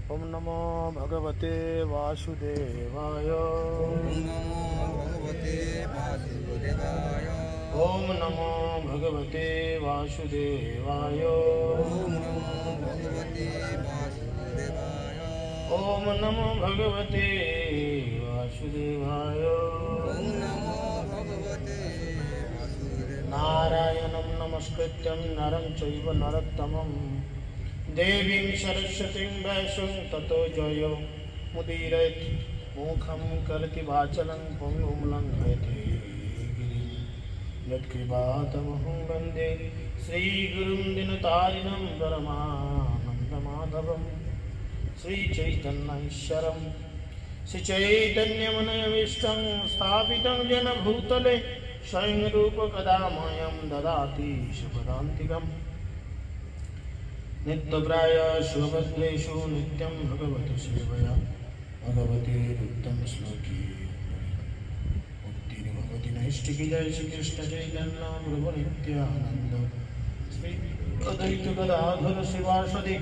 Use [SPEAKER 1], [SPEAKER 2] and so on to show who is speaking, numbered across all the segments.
[SPEAKER 1] ओम नमो भगवते वासुदेवाय। ओम नमो भगवते वासुदेवाय। ओम नमो भगवते वासुदेवाय। नारायणं नमस्कृत्यं नरं चैव नरोत्तमं देवीं सरस्वतीं व्यासं ततो जयो मुदीरयेत्। मुखं करोति वाचालं पङ्गुं लङ्घयते गिरिं यत्कृपातमहं वन्दे श्रीगुरुं दीनतारिणं परमानन्दमाधवं श्रीचैतन्यैश्वरं श्रीचैतन्यमनयविष्टं स्थापितं येन भूतले स्वयं रूप कदा मह्यं ददाति शुभदान्तिकम्। नित्यप्राय शुभद्वेषु नित्यं भगवती सेवया भगवती उत्तम श्लोकी मुक्ति भगवती नैष्टिकी। जय श्री कृष्ण चैतन्य प्रभु नित्यानंद श्री अद्वैत गदाधर शिवासदि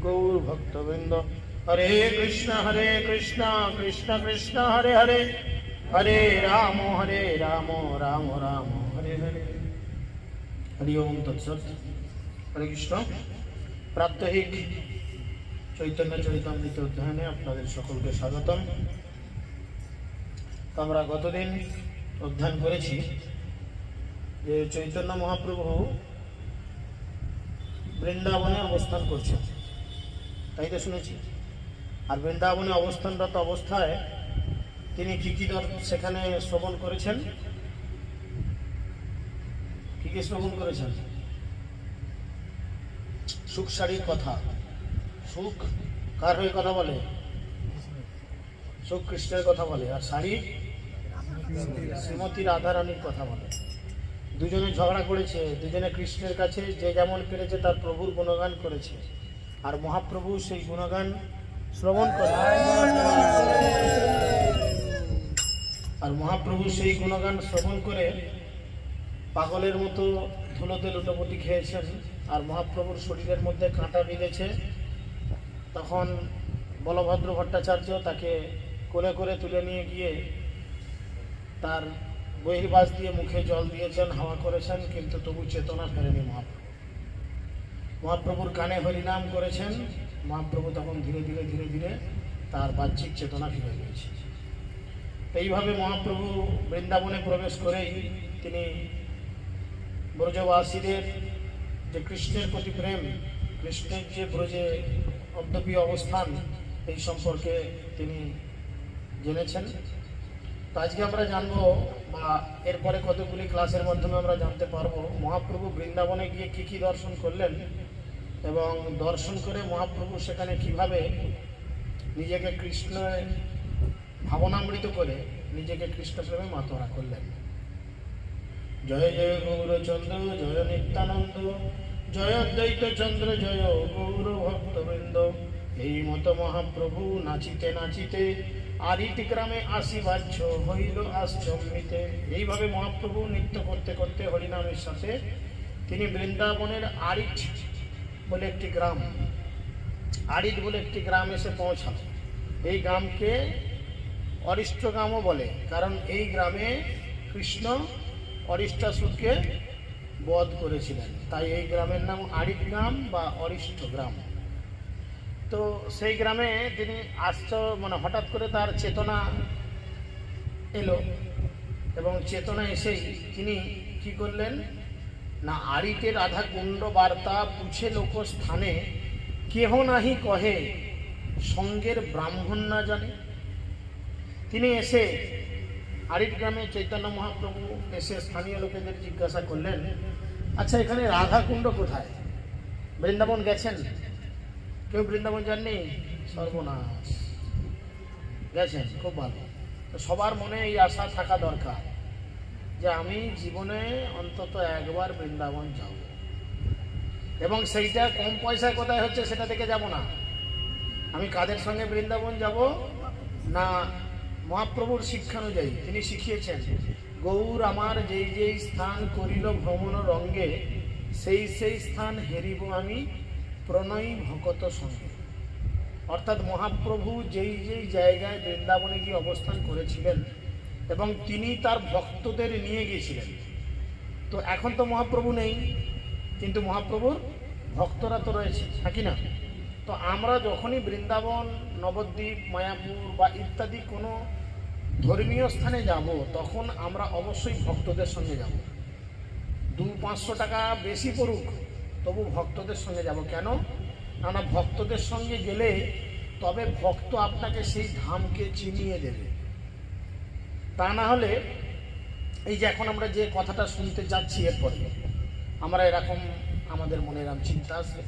[SPEAKER 1] गौर भक्तवृंद। हरे कृष्ण कृष्ण कृष्ण हरे हरे, हरे राम राम राम हरे हरे। हरि ओम तत्सत। हरे कृष्ण। प्रात्यहिक चैतन्य चरितामृत अध्ययने आपनादेर सकलके स्वागतम। आमरा गतदिन अध्ययन करेছি যে চৈতন্য মহাপ্রভু বৃন্দাবনে অবস্থান করছেন, তাই তো শুনেছি। আর বৃন্দাবনে অবস্থানরত অবস্থায় তিনি কি কি সেখানে শ্রবণ করেছেন, কি কি শ্রবণ করেছেন? সুখ শাড়ির কথা। সুখ কার হয়ে কথা বলে? সুখ কৃষ্ণের কথা বলে। আর শাড়ি শ্রীমতী রাধারানীর কথা বলে। দুজনে ঝগড়া করেছে, দুজনে কৃষ্ণের কাছে যে যেমন পেরেছে তার প্রভুর গুণগান করেছে। আর মহাপ্রভু সেই গুণগান শ্রবণ করে। আর মহাপ্রভু সেই গুণগান শ্রবণ করে পাগলের মতো ধুলোতে লুটোপুটি খেয়েছেন। আর মহাপ্রভুর শরীরের মধ্যে কাঁটা বিঁধেছে। তখন বলভদ্র ভট্টাচার্য তাকে কোলে করে তুলে নিয়ে গিয়ে তার বহির্বাস দিয়ে মুখে জল দিয়েছেন, হাওয়া করেছেন, কিন্তু তবু চেতনা ফেরেনি মহাপ্রভু। মহাপ্রভুর কানে হরিনাম করেছেন। মহাপ্রভু তখন ধীরে ধীরে ধীরে ধীরে তার বাহ্যিক চেতনা ফিরে গিয়েছে। এইভাবে মহাপ্রভু বৃন্দাবনে প্রবেশ করেই তিনি ব্রজবাসীদের যে কৃষ্ণের প্রতি প্রেম, কৃষ্ণের যে ব্রজে অদ্যপি অবস্থান, এই সম্পর্কে তিনি জেনেছেন। তো আজকে আমরা জানবো, বা এরপরে কতগুলি ক্লাসের মাধ্যমে আমরা জানতে পারবো মহাপ্রভু বৃন্দাবনে গিয়ে কি কি দর্শন করলেন, এবং দর্শন করে মহাপ্রভু সেখানে কিভাবে নিজেকে কৃষ্ণ ভাবনামৃত করে নিজেকে কৃষ্ণ প্রেমে মাতোয়ারা করলেন। জয় জয় গৌরচন্দ্র, জয় নিত্যানন্দ, জয় অদ্বৈত চন্দ্র, জয় গৌর ভক্তবৃন্দ। এই মত মহাপ্রভু নাচিতে নাচিতে আরিত গ্রামে আসিবাচ্ছ হইল আশ্চম্বিতে। এইভাবে মহাপ্রভু নৃত্য করতে করতে হরিনামের সাথে তিনি বৃন্দাবনের আরিত বলে একটি গ্রাম, আরিত বলে একটি গ্রাম এসে পৌঁছাল। এই গ্রামকে অরিষ্ট গ্রামও বলে, কারণ এই গ্রামে কৃষ্ণ অরিষ্টাসুরকে বধ করেছিলেন। তাই এই গ্রামের নাম আরিত গ্রাম বা অরিষ্ট গ্রাম। তো সেই গ্রামে তিনি হঠাৎ করে তার চেতনা এলো, এবং চেতনা এসেই তিনি কি করলেন না, আরিতে রাধা কুণ্ড বার্তা পুছে লোক স্থানে কেহ নাহি কহে সঙ্গের ব্রাহ্মণ না জানে। তিনি এসে আরিত গ্রামে চৈতন্য মহাপ্রভু এসে স্থানীয় লোকেদের জিজ্ঞাসা করলেন, আচ্ছা এখানে রাধা কুণ্ড কোথায়? বৃন্দাবন গেছেন? কেউ বৃন্দাবন যাননি? সর্বনাশ, গেছেন, খুব ভালো। তো সবার মনে এই আশা থাকা দরকার যে আমি জীবনে অন্তত একবার বৃন্দাবন যাব, এবং সেইটা কম পয়সায় কোথায় হচ্ছে সেটা দেখে যাব না। আমি কাদের সঙ্গে বৃন্দাবন যাব না, মহাপ্রভুর শিক্ষানুযায়ী তিনি শিখিয়েছেন, গৌর আমার যেই যেই স্থান করিল ভ্রমণ রঙ্গে, সেই সেই স্থান হেরিব আমি প্রণয়ী ভকত সঙ্গে। অর্থাৎ মহাপ্রভু যেই যেই জায়গায় বৃন্দাবনে গিয়ে অবস্থান করেছিলেন এবং তিনি তার ভক্তদের নিয়ে গিয়েছিলেন। তো এখন তো মহাপ্রভু নেই, কিন্তু মহাপ্রভুর ভক্তরা তো রয়েছে, থাকি না? তো আমরা যখনই বৃন্দাবন, নবদ্বীপ, মায়াপুর বা ইত্যাদি কোনো ধর্মীয় স্থানে যাব, তখন আমরা অবশ্যই ভক্তদের সঙ্গে যাব। 200-500 টাকা বেশি পড়ুক, তবু ভক্তদের সঙ্গে যাব। কেন? না, ভক্তদের সঙ্গে গেলে তবে ভক্ত আপনাকে সেই ধামকে চিনিয়ে দেবে। তা না হলে এই যে এখন আমরা যে কথাটা শুনতে যাচ্ছি, এরপরে আমরা এরকম আমাদের মনে এরকম চিন্তা আসবে।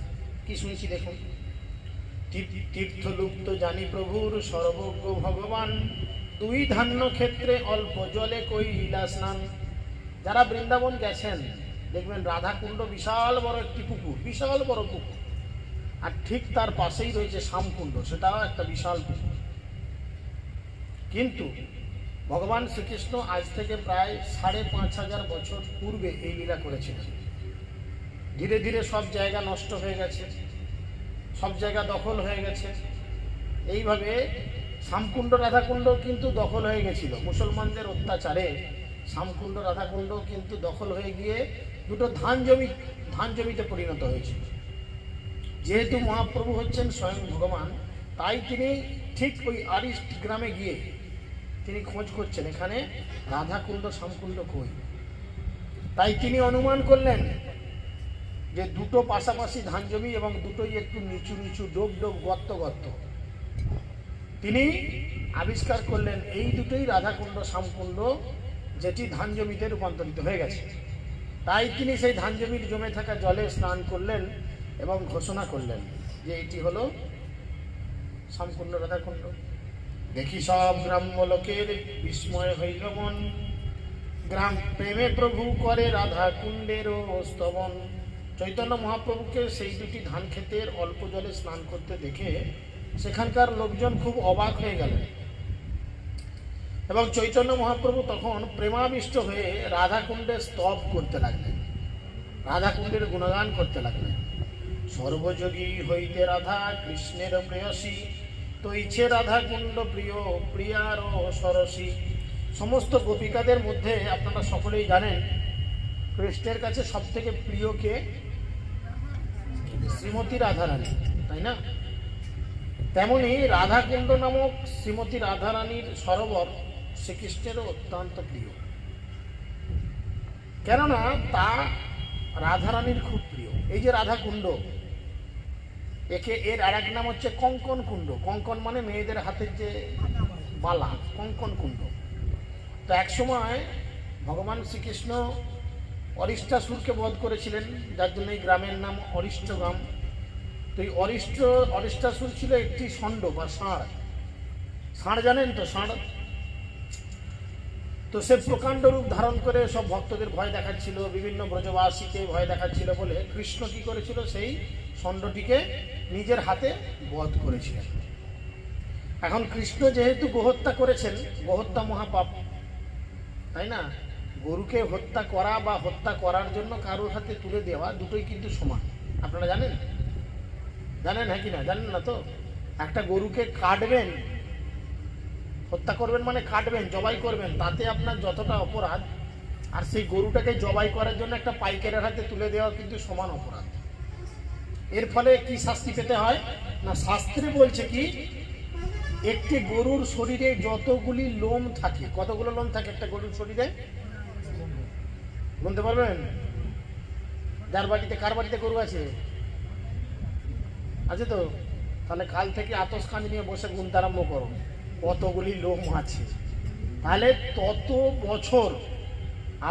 [SPEAKER 1] কি শুনছি দেখুন, তীর্থলুপ্ত জানি প্রভুর সর্বজ্ঞ ভগবান, 2 ধান্য ক্ষেত্রে অল্প জলে কইলা স্নান। যারা বৃন্দাবন গেছেন দেখবেন রাধাকুণ্ড বিশাল বড় একটি পুকুর, বিশাল বড় পুকুর, আর ঠিক তার পাশেই রয়েছে শ্যামকুণ্ড, সেটাও একটা বিশাল পুকুর। কিন্তু ভগবান শ্রীকৃষ্ণ আজ থেকে প্রায় 5,500 বছর পূর্বে এই লীলা করেছিলেন। ধীরে ধীরে সব জায়গা নষ্ট হয়ে গেছে, সব জায়গা দখল হয়ে গেছে। এইভাবে শ্যামকুণ্ড রাধাকুণ্ড কিন্তু দখল হয়ে গেছিল মুসলমানদের অত্যাচারে। শ্যামকুণ্ড রাধাকুণ্ড কিন্তু দখল হয়ে গিয়ে দুটো ধান জমিতে পরিণত হয়েছিল। যেহেতু মহাপ্রভু হচ্ছেন স্বয়ং ভগবান, তাই তিনি ঠিক ওই আরিষ্ট গ্রামে গিয়ে তিনি খোঁজ করছেন এখানে রাধাকুণ্ড শ্যামকুণ্ড কই। তাই তিনি অনুমান করলেন যে দুটো পাশাপাশি ধান জমি এবং দুটোই একটু নিচু নিচু ডোব ডোব গর্ত গর্ত। তিনি আবিষ্কার করলেন এই দুটোই রাধাকুণ্ড শ্যামকুণ্ড, যেটি ধান জমিতে রূপান্তরিত হয়ে গেছে। তাই তিনি সেই ধান জমির জমে থাকা জলে স্নান করলেন এবং ঘোষণা করলেন যে এটি হলো শ্যামকুণ্ড রাধাকুণ্ড। দেখি সব গ্রাম্য লোকের বিস্ময় হইল মন, গ্রাম প্রেমে প্রভু করে রাধা কুণ্ডেরও স্তবন। চৈতন্য মহাপ্রভুকে সেই দুটি ধান ক্ষেতের অল্প জলে স্নান করতে দেখে সেখানকার লোকজন খুব অবাক হয়ে গেলেন এবং চৈতন্য মহাপ্রভু তখন প্রেমাবিষ্ট হয়ে রাধাকুণ্ডে স্তব করতে লাগলেন, রাধাকুণ্ডের গুণগান করতে লাগলেন। সর্বযোগী হইতে রাধা কৃষ্ণের প্রেয়সী, তৈছে রাধাকুণ্ড প্রিয় প্রিয়ারও সরসী। সমস্ত গোপিকাদের মধ্যে আপনারা সকলেই জানেন কৃষ্ণের কাছে সব থেকে প্রিয় কে? শ্রীমতী রাধারানী, তাই না? তেমনি রাধাকুণ্ড নামক শ্রীমতী রাধারানীর সরোবর শ্রীকৃষ্ণেরও অত্যন্ত প্রিয়, কেননা তা রাধারানীর খুব প্রিয়। এই যে রাধাকুণ্ড, এর আর এক নাম হচ্ছে কঙ্কন কুণ্ড। কঙ্কন মানে মেয়েদের হাতের যে বালা, কঙ্কন কুণ্ড। তো এক সময় ভগবান শ্রীকৃষ্ণ অরিষ্টাসুরকে বধ করেছিলেন, যার জন্য এই গ্রামের নাম অরিষ্ট গ্রাম। তো এই অরিষ্টাসুর ছিল একটি ষণ্ড বা ষাঁড়। ষাঁড় জানেন তো? ষাঁড় তো সে প্রকাণ্ড রূপ ধারণ করে সব ভক্তদের ভয় দেখাচ্ছিল, বিভিন্ন ব্রজবাসীকে ভয় দেখাচ্ছিল বলে কৃষ্ণ কি করেছিল, সেই ষণ্ডটিকে নিজের হাতে বধ করেছিলেন। এখন কৃষ্ণ যেহেতু গোহত্যা করেছেন, গোহত্যা মহাপাপ, তাই না? গরুকে হত্যা করা বা হত্যা করার জন্য কারোর হাতে তুলে দেওয়া দুটোই কিন্তু সমান। আপনারা জানেন? জানেন হ্যাঁ কি না? জানেন না তো? একটা গরুকে কাটবেন, হত্যা করবেন মানে কাটবেন, জবাই করবেন, তাতে আপনার যতটা অপরাধ, আর সেই গরুটাকে জবাই করার জন্য একটা পাইকারের হাতে তুলে দেওয়া কিন্তু সমান অপরাধ। এর ফলে কি শাস্তি পেতে হয় না, শাস্ত্রে বলছে কি, একটি গরুর শরীরে যতগুলি লোম থাকে, কতগুলো লোম থাকে একটা গরুর শরীরে বলতে পারবেন? যার বাড়িতে, কার বাড়িতে গরু আছে? আছে তো? তাহলে কাল থেকে আতস কাঁধ নিয়ে বসে গুনতে আরম্ভ করো কতগুলি লোম আছে। তাহলে তত বছর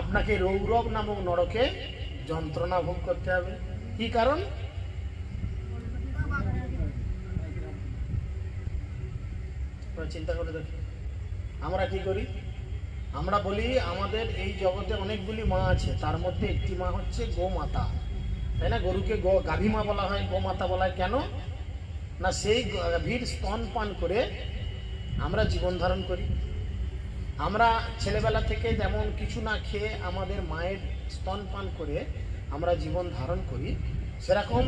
[SPEAKER 1] আপনাকে রৌরব নামক নরকে যন্ত্রণা ভোগ করতে হবে। কি কারণ? চিন্তা করে দেখি আমরা কি করি। আমরা বলি আমাদের এই জগতে অনেকগুলি মা আছে, তার মধ্যে একটি মা হচ্ছে গোমাতা, তাই না? গরুকে গাভী মা বলা হয়, গোমাতা বলা হয়। কেন না, সেই গাভীর স্তন পান করে আমরা জীবন ধারণ করি। আমরা ছেলেবেলা থেকে যেমন কিছু না খেয়ে আমাদের মায়ের স্তন পান করে আমরা জীবন ধারণ করি, সেরকম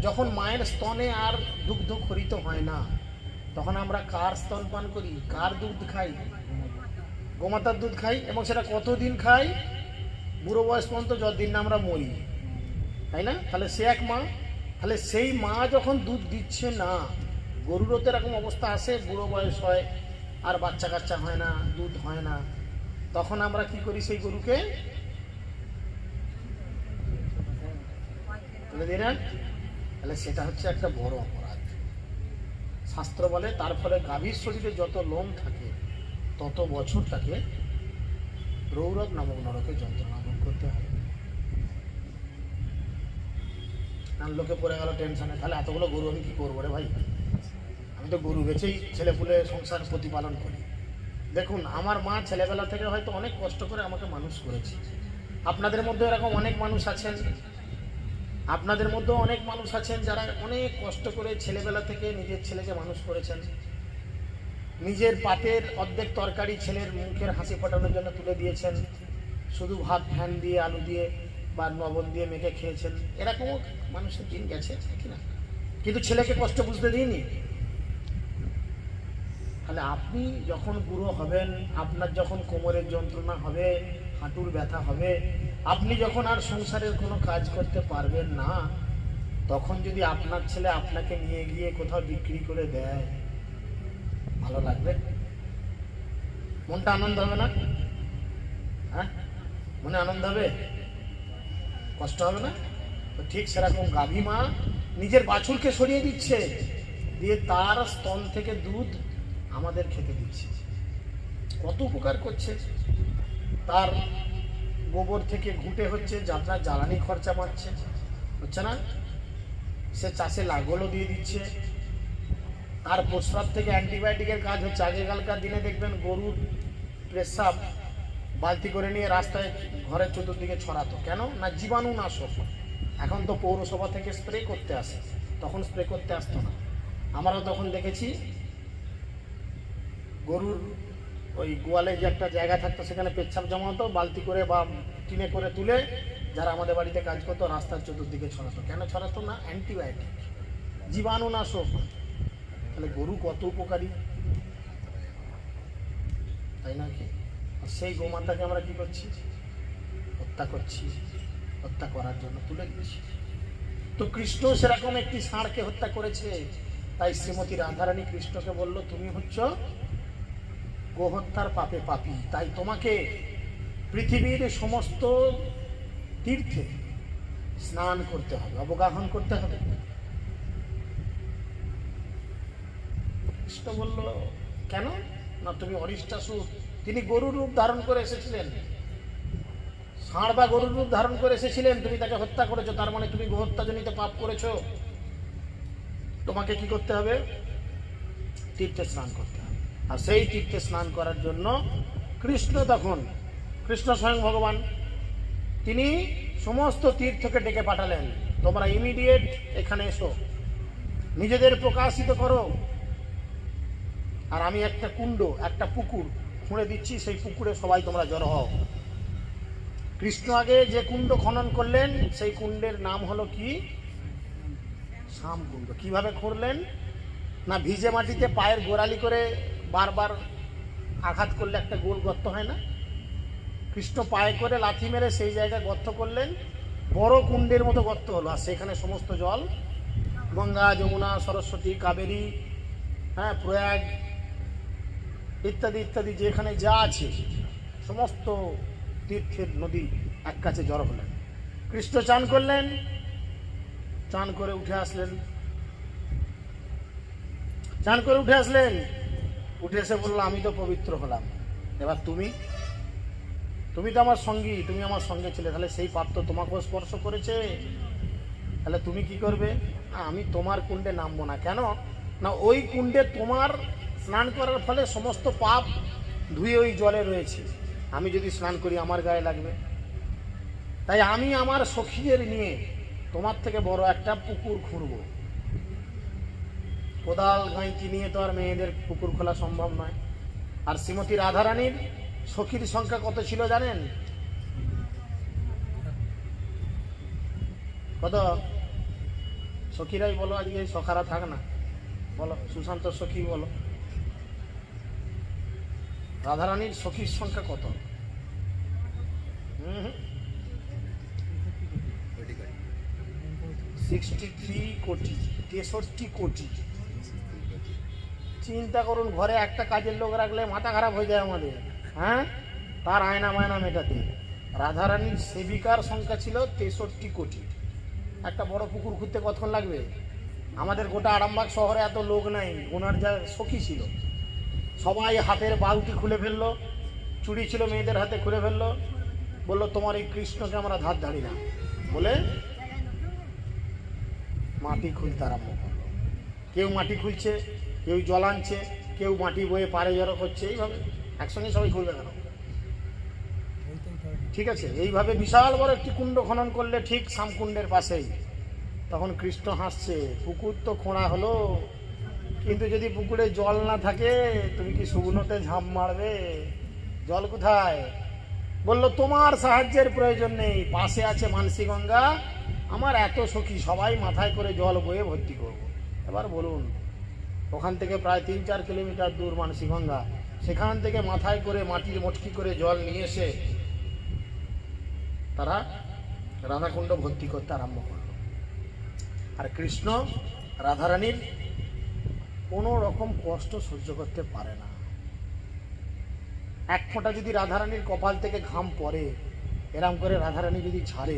[SPEAKER 1] যখন মায়ের স্তনে আর দুগ্ধ খরিত হয় না, তখন আমরা কার স্তন পান করি, কার দুধ খাই? গোমাতার দুধ খাই। এবং সেটা কতদিন খাই? বুড়ো বয়স পর্যন্ত, যতদিন না আমরা মরি, তাই না? তাহলে সে এক মা। তাহলে সেই মা যখন দুধ দিচ্ছে না, গরুরও তো এরকম অবস্থা আসে, বুড়ো বয়স হয় আর বাচ্চা কাচ্চা হয় না, দুধ হয় না, তখন আমরা কি করি? সেই গরুকে তুলে দিই না? তাহলে সেটা হচ্ছে একটা বড় অপরাধ। শাস্ত্র বলে তার ফলে গাভীর শরীরে যত লোম থাকে তত বছর তাকে রৌরব নামক নরকে যন্ত্রণা ভোগ করতে হয়। লোকে পড়ে গেল টেনশনে, তাহলে এতগুলো গরু আমি কি করবো রে ভাই? আমি তো গরু বেচেই ছেলেপুলে সংসার প্রতিপালন করি। দেখুন, আমার মা ছেলেবেলা থেকে হয়তো অনেক কষ্ট করে আমাকে মানুষ করেছে। আপনাদের মধ্যে এরকম অনেক মানুষ আছেন, আপনাদের মধ্যেও অনেক মানুষ আছেন যারা অনেক কষ্ট করে ছেলেবেলা থেকে নিজের ছেলেকে মানুষ করেছেন। নিজের পাতের অর্ধেক তরকারি ছেলের মুখের হাসি ফোটানোর জন্য তুলে দিয়েছেন, শুধু ভাত ফ্যান দিয়ে আলু দিয়ে বা লবণ দিয়ে মেখে খেয়েছেন। এরকমও মানুষের দিন গেছে কিনা? কিন্তু ছেলেকে কষ্ট বুঝতে দিইনি। তাহলে আপনি যখন বুড়ো হবেন, আপনার যখন কোমরের যন্ত্রণা হবে, হাঁটুর ব্যথা হবে, আপনি যখন আর সংসারের কোনো কাজ করতে পারবেন না, তখন যদি আপনার ছেলে আপনাকে নিয়ে গিয়ে কোথাও বিক্রি করে দেয়, ভালো লাগবে? মনটা আনন্দ হবে না? হ্যাঁ, মনে আনন্দ হবে? কষ্ট হবে না? তো ঠিক সেরকম গাভী মা নিজের বাছুরকে সরিয়ে দিচ্ছে, দিয়ে তার স্তন থেকে দুধ আমাদের খেতে দিচ্ছে। কত উপকার করছে! তার গোবর থেকে ঘুঁটে হচ্ছে, আপনার জ্বালানি খরচা বাঁচছে, হচ্ছে না? সে চাষে লাঙ্গলও দিয়ে দিচ্ছে। তার প্রস্রাব থেকে অ্যান্টিবায়োটিকের কাজ হচ্ছে। আগেকালকার দিনে দেখবেন গরুর প্রস্রাব বালতি করে নিয়ে রাস্তায় ঘরের চতুর্দিকে ছড়াতো। কেন না? জীবাণুনাশক। এখন তো পৌরসভা থেকে স্প্রে করতে আসে, তখন স্প্রে করতে আসতো না। আমরাও তখন দেখেছি গরুর ওই গোয়ালে যে একটা জায়গা থাকতো, সেখানে পেচ্ছাপ জমা হতো, বালতি করে বা টিনে করে তুলে যারা আমাদের বাড়িতে কাজ করতো রাস্তার চতুর্দিকে ছড়াতো। কেন ছড়াতো? না, অ্যান্টিবায়োটিক, জীবাণুনাশক। তাহলে গরু কত উপকারী, তাই না কি? সেই গোমাতাকে আমরা কি করছি? হত্যা করছি, হত্যা করার জন্য তুলে দিচ্ছি। তো কৃষ্ণ সেরকম একটি ষাঁড়কে হত্যা করেছে। তাই শ্রীমতী রাধারানী কৃষ্ণকে বলল, তুমি হচ্ছ গোহত্যার পাপে পাপী, তাই তোমাকে পৃথিবীর সমস্ত তীর্থে স্নান করতে হবে, অবগাহন করতে হবে। কৃষ্ণ বলল, কেন? না, তুমি অরিষ্টাসুর। তিনি গরুর রূপ ধারণ করে এসেছিলেন, ষাঁড় বা গরুর রূপ ধারণ করে এসেছিলেন, তুমি তাকে হত্যা করেছো, তার মানে তুমি গোহত্যাজনিত পাপ করেছো। তোমাকে কি করতে হবে? তীর্থে স্নান করতে হবে। আর সেই তীর্থে স্নান করার জন্য কৃষ্ণ স্বয়ং ভগবান, তিনি সমস্ত তীর্থকে ডেকে পাঠালেন, তোমরা ইমিডিয়েট এখানে এসো, নিজেদের প্রকাশিত করো, আর আমি একটা কুণ্ড, একটা পুকুর খুঁড়ে দিচ্ছি, সেই পুকুরে সবাই তোমরা জড়ো হও। কৃষ্ণ আগে যে কুণ্ড খনন করলেন, সেই কুণ্ডের নাম হলো কি? শ্যামকুণ্ড। কিভাবে খুঁড়লেন? না, ভিজে মাটিতে পায়ের গোড়ালি করে বারবার আঘাত করলে একটা গোল গর্ত হয় না? কৃষ্ণ পায়ে করে লাথি মেরে সেই জায়গায় গর্ত করলেন, বড় কুণ্ডের মতো গর্ত হলো। আর সেখানে সমস্ত জল, গঙ্গা, যমুনা, সরস্বতী, কাবেরী, হ্যাঁ, প্রয়াগ ইত্যাদি ইত্যাদি যেখানে যা আছে সমস্ত তীর্থের নদী এক কাছে জড়ো হলেন। কৃষ্ণ চান করলেন, চান করে উঠে আসলেন, উঠে এসে বললো, আমি তো পবিত্র হলাম, এবার তুমি তো আমার সঙ্গী, তুমি আমার সঙ্গে ছিলে, তাহলে সেই পাপ তো তোমাকেও স্পর্শ করেছে, তাহলে তুমি কি করবে? আমি তোমার কুণ্ডে নামবো না। কেন না, ওই কুণ্ডে তোমার স্নান করার ফলে সমস্ত পাপ ধুয়ে ওই জলে রয়েছে, আমি যদি স্নান করি আমার গায়ে লাগবে। তাই আমি আমার সখীদের নিয়ে তোমার থেকে বড় একটা পুকুর খুঁড়ব। কোদাল গাঁইতি নিয়ে তো আর মেয়েদের পুকুর খোলা সম্ভব নয়। আর শ্রীমতী রাধারানীর সখীর সংখ্যা কত ছিল জানেন? কত? সখীরাই বলো, আজকে এই সখারা থাক না, বলো সুশান্ত সখী বলো, রাধারানীর সখীর সংখ্যা কত? 63 কোটি, 63 কোটি। চিন্তা করুন, ঘরে একটা কাজের লোক রাখলে মাথা খারাপ হয়ে যায় আমাদের, হ্যাঁ, তার আয়না মায়না মেটাতে। রাধারানীর সেবিকার সংখ্যা ছিল 63 কোটি। একটা বড় পুকুর খুঁজতে কতক্ষণ লাগবে? আমাদের গোটা আরামবাগ শহরে এত লোক নাই, ওনার যা সখী ছিল সবাই হাতের বালতি খুলে ফেললো, চুড়ি ছিল মেয়েদের হাতে খুলে ফেললো, বললো তোমার এই কৃষ্ণকে আমরা ধার ধারি না, বলে মাটি খুলতে আরম্ভ করলো। কেউ মাটি খুলছে, কেউ জল আনছে, কেউ মাটি বয়ে পারে জড়ো করছে, এইভাবে একসঙ্গে সবাই খুলবে কেন? ঠিক আছে, এইভাবে বিশাল বড় একটি কুণ্ড খনন করলে ঠিক শ্যামকুণ্ডের পাশেই। তখন কৃষ্ণ হাসছে, পুকুর তো খোঁড়া হলো, কিন্তু যদি পুকুরে জল না থাকে তুমি কি শুকনোতে ঝাঁপ মারবে? জল কোথায়? বললো তোমার সাহায্যের প্রয়োজন নেই, পাশে আছে মানসী গঙ্গা, আমার এত সখী, সবাই মাথায় করে জল বয়ে ভর্তি করব। এবার বলুন, ওখান থেকে প্রায় 3-4 কিলোমিটার দূর মানসী গঙ্গা, সেখান থেকে মাথায় করে মাটির মটকি করে জল নিয়ে এসে তারা রাধাকুণ্ড ভর্তি করতে আরম্ভ করল। আর কৃষ্ণ রাধারানীর কোনো রকম কষ্ট সহ্য করতে পারে না। এক ফোঁটা যদি রাধারানীর কপাল থেকে ঘাম পড়ে, এরম করে রাধারানী যদি ছাড়ে,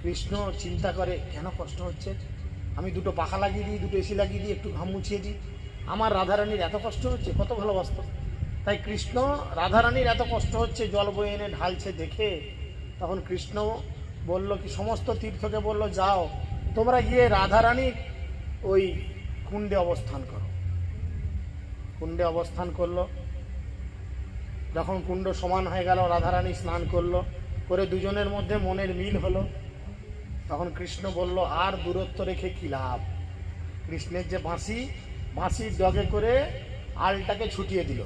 [SPEAKER 1] কৃষ্ণ চিন্তা করে কেন কষ্ট হচ্ছে, আমি দুটো পাখা লাগিয়ে দিই, দুটো এসি লাগিয়ে দিই, একটু ঘাম মুছিয়ে দিই, আমার রাধারানীর এত কষ্ট হচ্ছে, কত ভালোবাসত। তাই কৃষ্ণ রাধারানীর এত কষ্ট হচ্ছে জল বয়ে এনে ঢালছে দেখে, তখন কৃষ্ণ বলল কি, সমস্ত তীর্থকে বলল যাও তোমরা গিয়ে রাধারানীর ওই কুণ্ডে অবস্থান করো। কুণ্ডে অবস্থান করলো। যখন কুণ্ড সমান হয়ে গেল, রাধারানী স্নান করলো, করে দুজনের মধ্যে মনের মিল হলো। তখন কৃষ্ণ বলল আর দূরত্ব রেখে কি লাভ। কৃষ্ণের যে বাঁশির ডগে করে আলটাকে ছুটিয়ে দিল।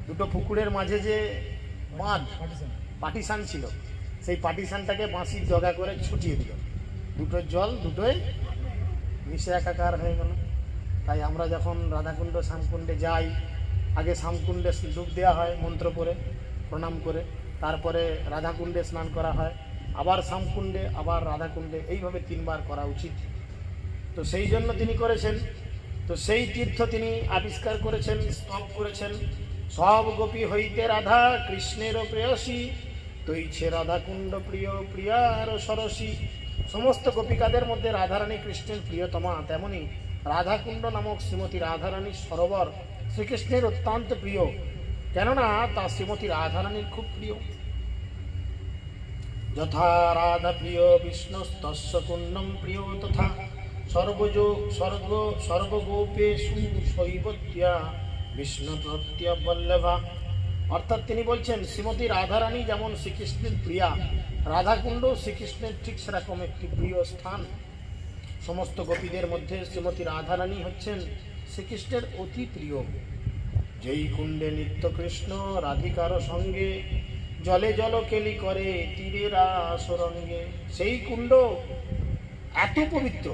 [SPEAKER 1] দুটো পুকুরের মাঝে যে বাঁধ পার্টিশান ছিল, সেই পার্টিশানটাকে বাঁশির ডগা করে ছুটিয়ে দিল। দুটোর জল দুটোই মিশে একাকার হয়ে গেল। তাই আমরা যখন রাধাকুণ্ড শ্যামকুণ্ডে যাই, আগে শ্যামকুণ্ডে ডুব দেওয়া হয় মন্ত্র পড়ে প্রণাম করে, তারপরে রাধাকুণ্ডে স্নান করা হয়, আবার শ্যামকুণ্ডে, আবার রাধাকুণ্ডে, এইভাবে 3 বার করা উচিত। তো সেই জন্য তিনি করেছেন। তো সেই তীর্থ তিনি আবিষ্কার করেছেন, স্তব করেছেন। সব গোপী হইতে রাধা কৃষ্ণেরও প্রেয়সী, তৈছে রাধাকুণ্ড প্রিয় প্রিয়ার সরসী। সমস্ত গোপিকাদের মধ্যে রাধারানী কৃষ্ণের প্রিয়তমা, তেমনি রাধাকুণ্ড নামক শ্রীমতী রাধারানীর সরোবর শ্রীকৃষ্ণের অত্যন্ত প্রিয়, কেননা তা শ্রীমতী রাধারানীর খুব প্রিয়। যথা রাধা প্রিয় বিষ্ণুস্তস্য কুণ্ডম প্রিয়, তথা সর্বগোপেষু শৈবত্যা বিষ্ণু প্রত্যা বল্লভা। অর্থাৎ তিনি বলছেন, শ্রীমতী রাধারানী যেমন শ্রীকৃষ্ণের প্রিয়া, রাধাকুণ্ড শ্রীকৃষ্ণের ঠিক সেরকম একটি প্রিয় স্থান। সমস্ত গোপীদের মধ্যে শ্রীমতী রাধারানী হচ্ছেন শ্রীকৃষ্ণের অতি প্রিয়। যেই কুণ্ডে নিত্য কৃষ্ণ রাধিকার সঙ্গে, জলে জল কেলি করে তীরের আসরঙ্গে। সেই কুণ্ড এত পবিত্র,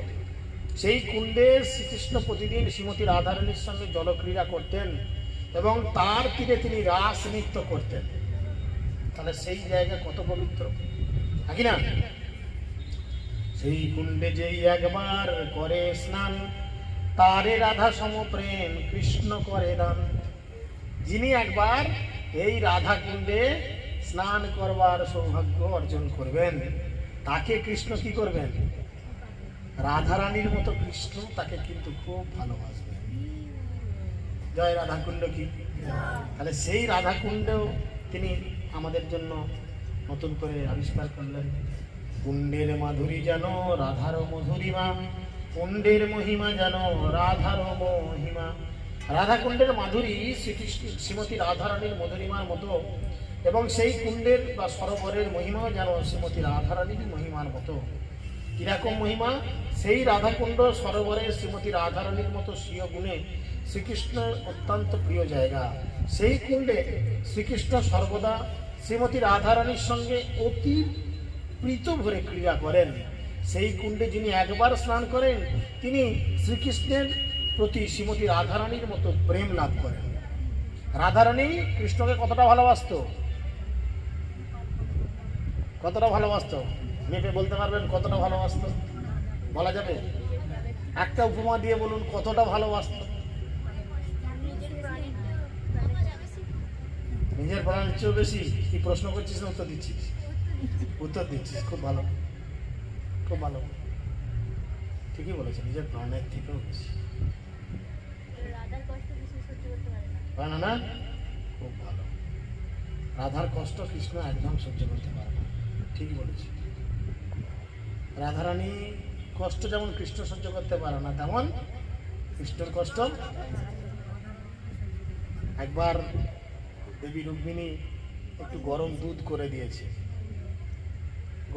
[SPEAKER 1] সেই কুণ্ডে শ্রীকৃষ্ণ প্রতিদিন শ্রীমতী রাধারানীর সঙ্গে জলক্রীড়া করতেন এবং তার তীরে তিনি রাস নৃত্য করতেন। তাহলে সেই জায়গা কত পবিত্র, নাকি না? সেই কুণ্ডে যেই একবার করে স্নান, তারে রাধা সমপ্রেম কৃষ্ণ করে দান। যিনি একবার এই রাধা কুণ্ডে স্নান করবার সৌভাগ্য অর্জন করবেন, তাকে কৃষ্ণ কি করবেন? রাধারানীর মতো কৃষ্ণ তাকে কিন্তু খুব ভালোবাসবেন। জয় রাধাকুণ্ড কি। তাহলে সেই রাধাকুণ্ডেও তিনি আমাদের জন্য নতুন করে আবিষ্কার করলেন। কুণ্ডের মাধুরী যেন রাধার মধুরিমা, কুণ্ডের মহিমা যেন রাধার মহিমা। রাধাকুণ্ডের মাধুরী শ্রীকৃষ্ণ শ্রীমতী রাধারানীর মধুরিমার মতো, এবং সেই কুণ্ডের বা সরোবরের মহিমাও যেন শ্রীমতী রাধারানীর মহিমার মতো। কিরকম মহিমা? সেই রাধাকুণ্ড সরোবরের শ্রীমতী রাধারানীর মতো স্বীয় গুণে শ্রীকৃষ্ণের অত্যন্ত প্রিয় জায়গা। সেই কুণ্ডে শ্রীকৃষ্ণ সর্বদা শ্রীমতী রাধারানীর সঙ্গে অতি প্রীত ভরে ক্রীড়া করেন। সেই কুণ্ডে যিনি একবার স্নান করেন তিনি শ্রীকৃষ্ণের প্রতি শ্রীমতী রাধারানীর মতো প্রেম লাভ করেন। রাধারানী কৃষ্ণকে কতটা ভালোবাসতো, কতটা ভালোবাসতো মেপে বলতে পারবেন? কতটা ভালোবাসতো বলা যাবে? একটা উপমা দিয়ে বলুন কতটা ভালোবাসতো। নিজের প্রাণের চেয়েও বেশি? কি প্রশ্ন করছিস না উত্তর দিচ্ছিস? উত্তর দিচ্ছিস, খুব ভালো, খুব ভালো, ঠিকই বলেছে, নিজের প্রাণের থেকেও বেশি। না না, খুব ভালো। রাধার কষ্ট কৃষ্ণ একদম সহ্য করতে পারে না, ঠিকই বলেছি। রাধারানী কষ্ট যেমন কৃষ্ণ সহ্য করতে পারে না, তেমন কৃষ্ণের কষ্ট। একবার দেবী রুক্মিণী একটু গরম দুধ করে দিয়েছে,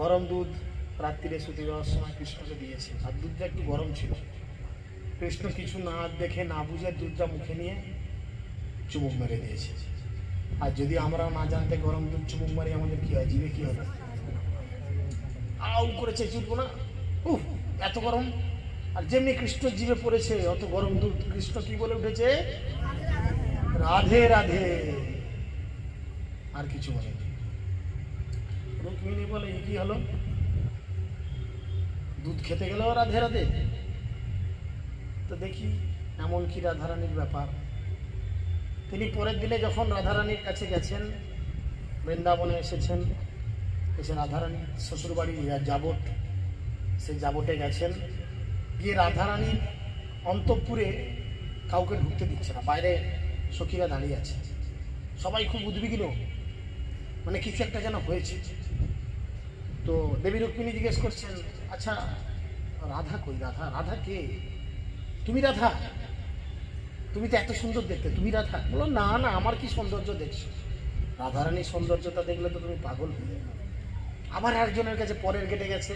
[SPEAKER 1] গরম দুধ রাত্রিরে শুতে যাওয়ার সময় কৃষ্ণকে দিয়েছে, আর দুধটা একটু গরম ছিল। কৃষ্ণ কিছু না দেখে না বুঝে দুধটা মুখে নিয়ে চুমুক মেরে দিয়েছে। আর যদি আমরা না জানতে গরম দুধ চুমুক মারি আমাদের কি হয়, জিভে কি হবে? আউ করেছে, চুলবো না, উফ এত গরম। আর যেমনি কৃষ্ণ জিভে পড়েছে অত গরম দুধ, কৃষ্ণ কি বলে উঠেছে? রাধে রাধে, আর কিছু বলেনি। রুক্মিণী বলে কি হলো, দুধ খেতে গেলেও রাধে রাধে? তো দেখি এমন কি রাধারানীর ব্যাপার। তিনি পরের দিনে যখন রাধারানীর কাছে গেছেন, বৃন্দাবনে এসেছেন, এসে রাধারানী শ্বশুরবাড়ি যাবট, সেই যাবটে গেছেন, গিয়ে রাধারানীর অন্তঃপুরে কাউকে ঢুকতে দিচ্ছে না, বাইরে সখীরা দাঁড়িয়ে আছে, সবাই খুব উদ্বিগ্ন, মানে কিছু একটা যেন হয়েছে। তো দেবী রুক্মিণী জিজ্ঞেস করছেন, আচ্ছা রাধা কই? রাধা? রাধা কে? তুমি রাধা? তুমি তো এত সুন্দর দেখতে, তুমি রাধা? বলো না না, আমার কি সৌন্দর্য দেখছো? রাধারানীর সৌন্দর্যতা দেখলে তো তুমি পাগল হয়ে যাবে। আবার একজনের কাছে পরের গেটে গেছে,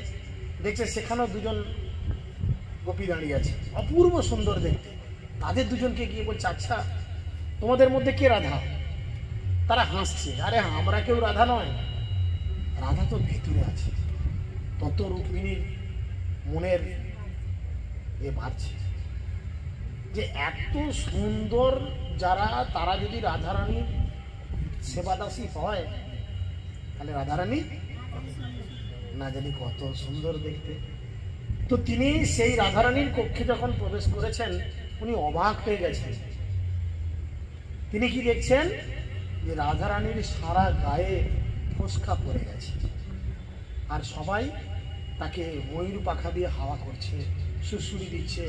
[SPEAKER 1] দেখছে সেখানেও দুজন গোপী দাঁড়িয়ে আছে, অপূর্ব সুন্দর দেখতে। তাদের দুজনকে গিয়ে বলছে, আচ্ছা তোমাদের মধ্যে কে রাধা? তারা হাসছে, আরে আমরা কেউ রাধা নয়, রাধা তো ভেতরে আছে। তত রুক্মিণীর মনের এ বাড়ছে যে এত সুন্দর যারা, তারা যদি রাধারানীর সেবাদাসী হয়, তাহলে রাধারানী না জানি কত সুন্দর দেখতে। তো তিনি সেই রাধারানীর কক্ষে যখন প্রবেশ করেছেন, উনি অবাক হয়ে গেছেন। তিনি কি দেখছেন যে রাধারানীর সারা গায়ে ফোস্কা পড়ে গেছে, আর সবাই তাকে ময়ূর পাখা দিয়ে হাওয়া করছে, সুড়সুড়ি দিচ্ছে,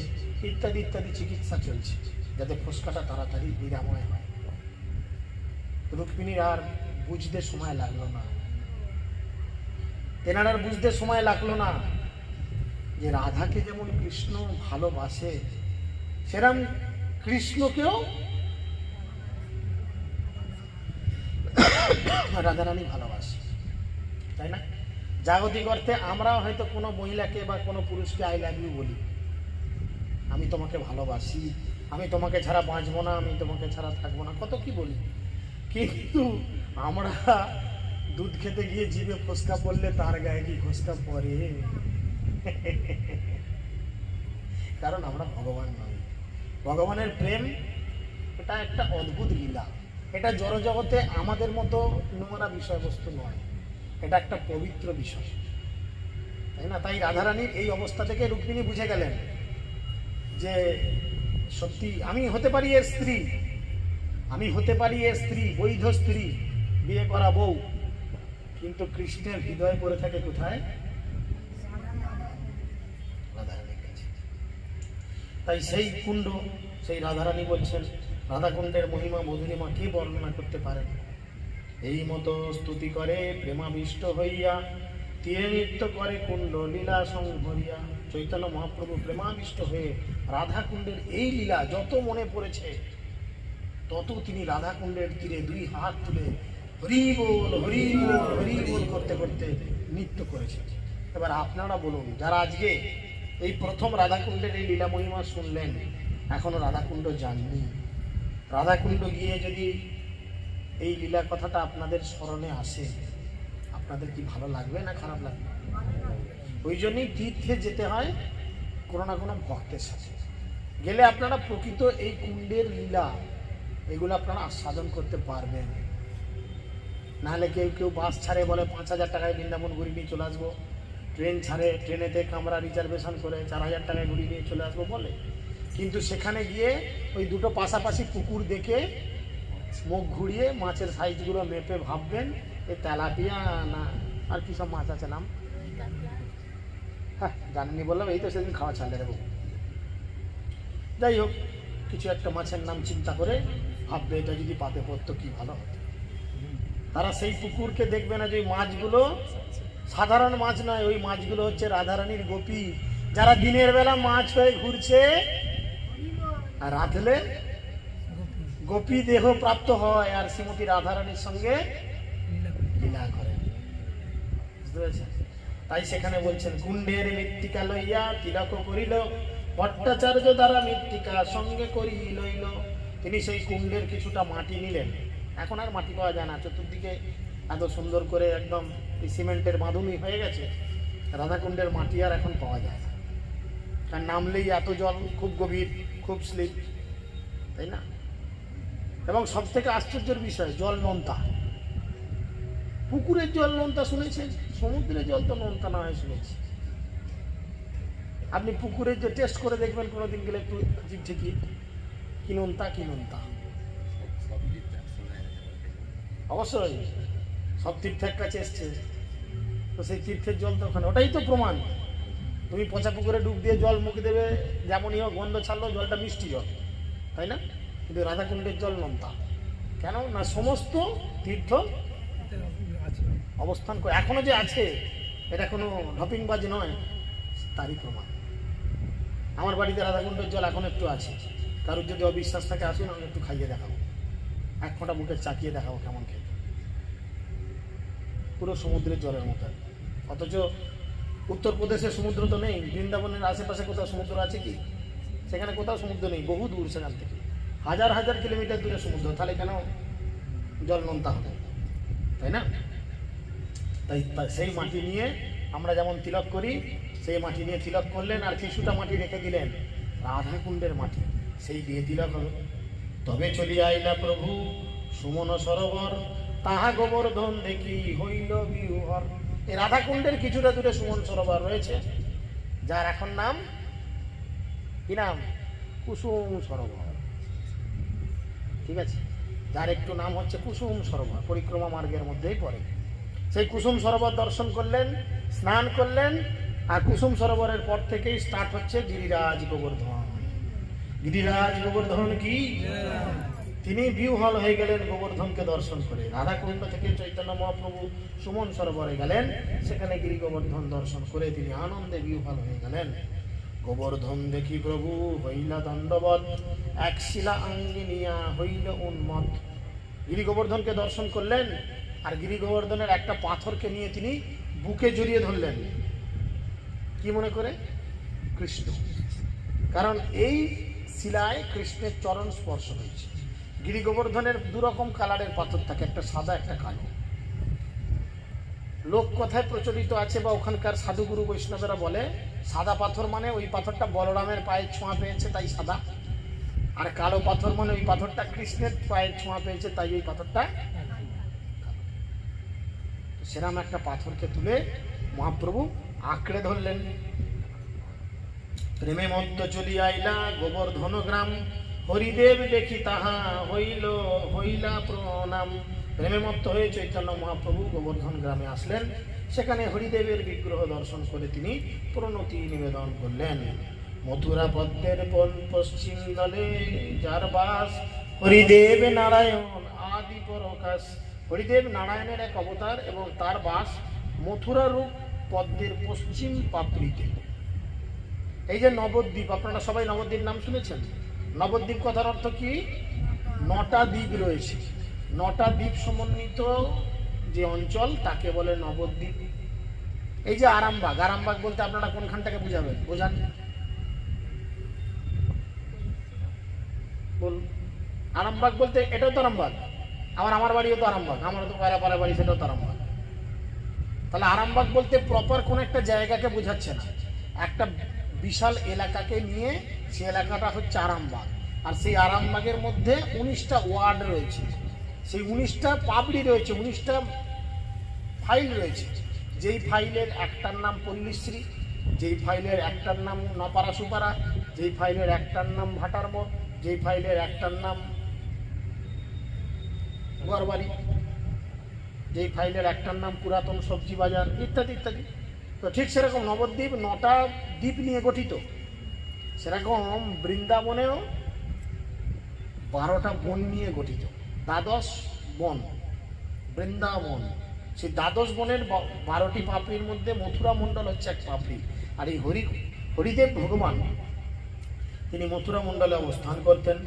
[SPEAKER 1] ইত্যাদি ইত্যাদি চিকিৎসা চলছে যাতে ফোস্কাটা তাড়াতাড়ি নিরাময় হয়। রুক্মিণীর আর বুঝতে সময় লাগলো না, তেনার আর বুঝতে সময় লাগলো না যে রাধাকে যেমন কৃষ্ণ ভালোবাসে, সেরকম কৃষ্ণকেও রাধারানী ভালোবাসে, তাই না? জাগতিক অর্থে আমরা হয়তো কোনো মহিলাকে বা কোনো পুরুষকে আই লাভ ইউ বলি, আমি তোমাকে ভালোবাসি, আমি তোমাকে ছাড়া বাঁচবো না, আমি তোমাকে ছাড়া থাকবো না, কত কি বলি। কিন্তু আমরা দুধ খেতে গিয়ে জিভে ফোস্কা পড়লে তার গায়ে কি ফোস্কা পড়ে? কারণ আমরা ভগবান নই। ভগবানের প্রেম এটা একটা অদ্ভুত লীলা, এটা জড়জগতে আমাদের মতো নোংরা বিষয়বস্তু নয়, এটা একটা পবিত্র বিষয়, তাই না? তাই রাধারানীর এই অবস্থা থেকে রুক্মিণী বুঝে গেলেন যে সত্যি আমি হতে পারি এর স্ত্রী, আমি হতে পারি এর স্ত্রী, বৈধ স্ত্রী, বিয়ে করা বউ, কিন্তু কৃষ্ণের হৃদয়ে পড়ে থাকে কোথায়? রাধারানীর কাছে। তাই সেই কুণ্ড, সেই রাধারানী বলছেন, রাধাকুণ্ডের মহিমা মধুরিমা কে বর্ণনা করতে পারেন? এই মতো স্তুতি করে প্রেমাবিষ্ট হইয়া, তীরে নৃত্য করে কুণ্ড লীলা সংহরিয়া। চৈতন্য মহাপ্রভু প্রেমাবিষ্ট হয়ে রাধাকুণ্ডের এই লীলা যত মনে পড়েছে, তত তিনি রাধাকুণ্ডের তীরে দুই হাত তুলে হরি বল হরি বল হরি বল করতে করতে নৃত্য করেছেন। এবার আপনারা বলুন, যারা আজকে এই প্রথম রাধাকুণ্ডের এই লীলা মহিমা শুনলেন, এখনো রাধাকুণ্ড যাননি, রাধাকুণ্ড গিয়ে যদি এই লীলা কথাটা আপনাদের স্মরণে আসে, আপনাদের কি ভালো লাগবে না খারাপ লাগবে? ওই জন্যই তীর্থে যেতে হয় কোনো না কোনো ভক্তের সাথে। গেলে আপনারা প্রকৃত এই কুণ্ডের লীলা এগুলো আপনারা আস্বাদন করতে পারবেন। নাহলে কেউ কেউ বাস ছাড়ে বলে 5,000 টাকায় বৃন্দাবন ঘুরিয়ে নিয়ে চলে আসবো, ট্রেন ছাড়ে ট্রেনেতে কামরা রিজার্ভেশন করে 4,000 টাকায় ঘুরিয়ে নিয়ে চলে আসবো বলে, কিন্তু সেখানে গিয়ে ওই দুটো পাশাপাশি পুকুর দেখে মুখ ঘুরিয়ে মাছের সাইজগুলো মেপে ভাববেন এই তেলাপিয়া না আর কি সব মাছ আছে নাম, হ্যাঁ জানেননি বললাম, এই তো সেদিন খাওয়া ছাড়লে দেবো। যাই হোক, কিছু একটা মাছের নাম চিন্তা করে ভাববে এটা যদি পাতে পড়তো কি ভালো হতো। তারা সেই পুকুরকে দেখবে না যে ওই মাছগুলো সাধারণ মাছ নয়, ওই মাছগুলো হচ্ছে রাধারানীর গোপী, যারা দিনের বেলা মাছ হয়ে ঘুরছে আর রাত হলে গোপী দেহ প্রাপ্ত হয় আর শ্রীমতী রাধারানীর সঙ্গে লীলা করেন। বুঝতে পেরেছেন? তাই সেখানে বলছেন কুণ্ডের মৃত্তিকা লইয়া তিলক করিল, ভট্টাচার্য দ্বারা মৃত্তিকা সঙ্গে করি লইল। তিনি সেই কুণ্ডের কিছুটা মাটি নিলেন, এখন আর মাটি পাওয়া যায় না, চতুর্দিকে এত সুন্দর করে একদম সিমেন্টের বাঁধুনি হয়ে গেছে, রাধাকুণ্ডের মাটি আর এখন পাওয়া যায় না, কারণ নামলেই এত জল, খুব গভীর, খুব স্লিপ, তাই না? এবং সব থেকে আশ্চর্যের বিষয় জল নোনতা। পুকুরের জল নোনতা শুনেছেন, সমুদ্রের জল তো নোনতা না হয় শুনেছি। আপনি পুকুরের যে টেস্ট করে দেখবেন কোনোদিন গেলে একটু জিভ ঠেকিয়ে, কি নোনতা কি নোনতা। অবশ্যই সব তীর্থের কাছে এসছে, তো সেই তীর্থের জল তো ওখানে, ওটাই তো প্রমাণ। তুমি পচা পুকুরে ডুব দিয়ে জল মুখে দেবে, যেমনই হোক গন্ধ ছাড়লো, জলটা মিষ্টি জল, তাই না? কিন্তু রাধাকুণ্ডের জল নোনতা কেন না? সমস্ত তীর্থ অবস্থান করে এখনো যে আছে, এটা কোনো ঢপিংবাজি নয়, তারই প্রমাণ। আমার বাড়িতে রাধাকুণ্ডের জল এখন একটু আছে, কারোর যদি অবিশ্বাস থাকে আসুন, আমি একটু খাইয়ে দেখাবো, এক ফোঁটা মুখে চাকিয়ে দেখাবো কেমন খেতে, পুরো সমুদ্রের জলের মতো। অথচ উত্তরপ্রদেশে সমুদ্র তো নেই, বৃন্দাবনের আশেপাশে কোথাও সমুদ্র আছে কি? সেখানে কোথাও সমুদ্র নেই, বহু দূর সেখান থেকে, হাজার হাজার কিলোমিটার দূরে সমুদ্র, তাহলে কেন জল নোনতা হবে, তাই না? তাই সেই মাটি নিয়ে আমরা যেমন তিলক করি, সেই মাটি নিয়ে তিলক করলেন, আর কিছুটা মাটি রেখে দিলেন রাধাকুণ্ডের মাটি, সেই দিয়ে তিলক হবে। তবে চলিয়া আইলা প্রভু সুমন সরোবর, তাহা গোবর্ধন দেখি হইল বিহর। এই রাধাকুণ্ডের কিছুটা দূরে সুমন সরোবর রয়েছে, যার এখন নাম কি নাম? কুসুম সরোবর। ঠিক আছে, যার একটু নাম হচ্ছে কুসুম সরোবর, পরিক্রমা মার্গের মধ্যেই পড়ে। সেই কুসুম সরোবর দর্শন করলেন, স্নান করলেন, আর কুসুম সরোবরের পর থেকেই স্টার্ট হচ্ছে গিরিরাজ গোবর্ধন। গিরিরাজ গোবর্ধন কি? তিনি বিহ্বল হয়ে গেলেন গোবর্ধনকে দর্শন করে। রাধাকুণ্ড থেকে চৈতন্য মহাপ্রভু সুমন সরোবরে গেলেন, সেখানে গিরি গোবর্ধন দর্শন করে তিনি আনন্দে বিহ্বল হয়ে গেলেন। গোবর্ধন দেখি প্রভু হইলা দণ্ডবৎ, এক শিলা আঙ্গিনিয়া হইল উন্মত। গিরি গোবর্ধনকে দর্শন করলেন, আর গিরি গোবর্ধনের একটা পাথরকে নিয়ে তিনি বুকে জড়িয়ে ধরলেন, কি মনে করে? কৃষ্ণ। কারণ এই শিলায় কৃষ্ণের চরণ স্পর্শ হয়েছে। গিরি গোবর্ধনের দুরকম কালারের পাথর থাকে, একটা সাদা একটা কালো। লোক কথায় প্রচলিত আছে বা ওখানকার সাধুগুরু বৈষ্ণবেরা বলে, সাদা পাথর মানে ওই পাথরটা বলরামের পায়ের ছোঁয়া পেয়েছে তাই সাদা, আর কালো পাথর মানে ওই পাথরটা কৃষ্ণের পায়ের ছোঁয়া পেয়েছে তাই ওই পাথরটা। সেরাম একটা পাথরকে তুলে মহাপ্রভু আঁকড়ে ধরলেন। প্রেমে মধ্য চলিয়া আইলা গোবর্ধন গ্রাম, হরিদেব দেখি তাহা হইলা প্রণাম। প্রেমে মত্ত হয়ে চৈতন্য মহাপ্রভু গোবর্ধন গ্রামে আসলেন, সেখানে হরিদেবের বিগ্রহ দর্শন করে তিনি প্রণতি নিবেদন করলেন। মথুরা পদ্মের পশ্চিম দলে যার বাস, হরিদেব নারায়ণ আদি পরকাশ। হরিদেব নারায়ণের এক অবতার এবং তার বাস মথুরা রূপ পদ্মের পশ্চিম পাপড়িতে। এই যে নবদ্বীপ, আপনারা সবাই নবদ্বীপ নাম শুনেছেন। নবদ্বীপ কথার অর্থ কি? 9টা দ্বীপ রয়েছে, 9টা দ্বীপ সমন্বিত যে অঞ্চল তাকে বলে নবদ্বীপ। এই যে আরামবাগ, আরামবাগ বলতে আপনারা কোনখানটাকে বুঝাবেন? বোঝান, বল। আরামবাগ বলতে এটাও তো আরামবাগ, আমার বাড়িও তো আরামবাগ, আমারও তো পায়রা বাড়ি, সেটাও তো আরামবাগ। তাহলে আরামবাগ বলতে প্রপার কোন একটা জায়গাকে বোঝাচ্ছে না, একটা বিশাল এলাকাকে নিয়ে সেই এলাকাটা হচ্ছে আরামবাগ। আর সেই আরামবাগের মধ্যে 19টা ওয়ার্ড রয়েছে, সেই 19টা পাবড়ি রয়েছে, 19টা ফাইল রয়েছে। যেই ফাইলের একটার নাম পল্লীশ্রী, যেই ফাইলের একটার নাম নপাড়া সুপাড়া, যেই ফাইলের একটার নাম ভাটার মোড়, যেই ফাইলের একটার নাম গড়বাড়ি, যেই ফাইলের একটার নাম পুরাতন সবজি বাজার, ইত্যাদি ইত্যাদি। তো ঠিক সেরকম নবদ্বীপ 9টা দ্বীপ নিয়ে গঠিত, সেরকম বৃন্দাবনেও 12টা বন নিয়ে গঠিত, 12 বন বৃন্দাবন। সেই 12 বনের 12টি পাপড়ির মধ্যে মথুরা মণ্ডল হচ্ছে এক পাপড়ি। আর এই হরিদেব ভগবান তিনি মথুরা মণ্ডলে অবস্থান করতেন।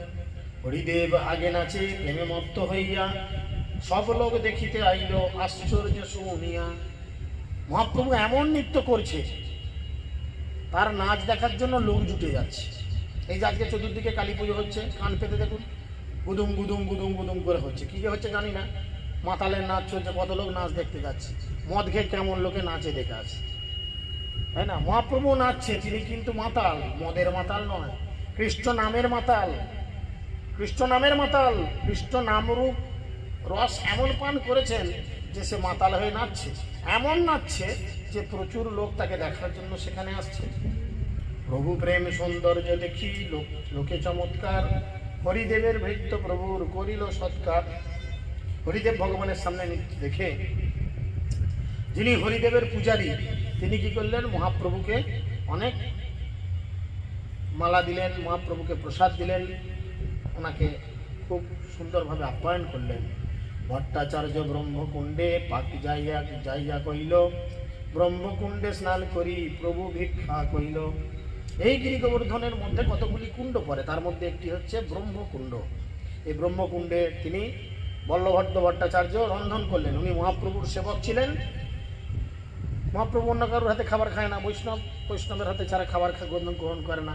[SPEAKER 1] হরিদেব আগে নাচে প্রেমে মত্ত হইয়া, সব লোক দেখিতে আইল আশ্চর্য শুনিয়া। মহাপ্রভু এমন নৃত্য করছে, তার নাচ দেখার জন্য লোক জুটে যাচ্ছে। এই যে আজকে চতুর্দিকে কালী পুজো হচ্ছে, কান পেতে দেখুন, গুদুম গুদুম গুদুম গুদুম করে হচ্ছে। কি যে হচ্ছে জানি না, মাতালের নাচ চলছে, কত লোক নাচ দেখতে যাচ্ছে। মদ খেয়ে কেমন লোকে নাচে দেখে আছে, তাই না? মহাপ্রভু নাচছে, তিনি কিন্তু মাতাল, মদের মাতাল নয়, কৃষ্ণ নামের মাতাল, কৃষ্ণ নামের মাতাল। কৃষ্ণ নামরূপ রস এমন পান করেছেন যে সে মাতাল হয়ে নাচছে, এমন নাচছে যে প্রচুর লোক তাকে দেখার জন্য সেখানে আসছে। প্রভু প্রেম সৌন্দর্য দেখি লোকে চমৎকার, হরিদেবের ভৃত্য প্রভুর করিল সৎকার। হরিদেব ভগবানের সামনে দেখে যিনি হরিদেবের পূজারী, তিনি কি করলেন, মহাপ্রভুকে অনেক মালা দিলেন, মহাপ্রভুকে প্রসাদ দিলেন, ওনাকে খুব সুন্দরভাবে আপ্যায়ন করলেন। ভট্টাচার্য ব্রহ্মকুণ্ডে পাকি যাইয়া কইল, ব্রহ্মকুণ্ডে স্নান করি প্রভু ভিক্ষা কইল। এই গিরি গোবর্ধনের মধ্যে কতগুলি কুণ্ড পড়ে, তার মধ্যে একটি হচ্ছে ব্রহ্মকুণ্ড। এই ব্রহ্মকুণ্ডে তিনি বল্লভদ্র ভট্টাচার্য রন্ধন করলেন। উনি মহাপ্রভুর সেবক ছিলেন। মহাপ্রভু অন্য কারোর হাতে খাবার খায় না, বৈষ্ণবের হাতে ছাড়া খাবার গ্রহণ করে না।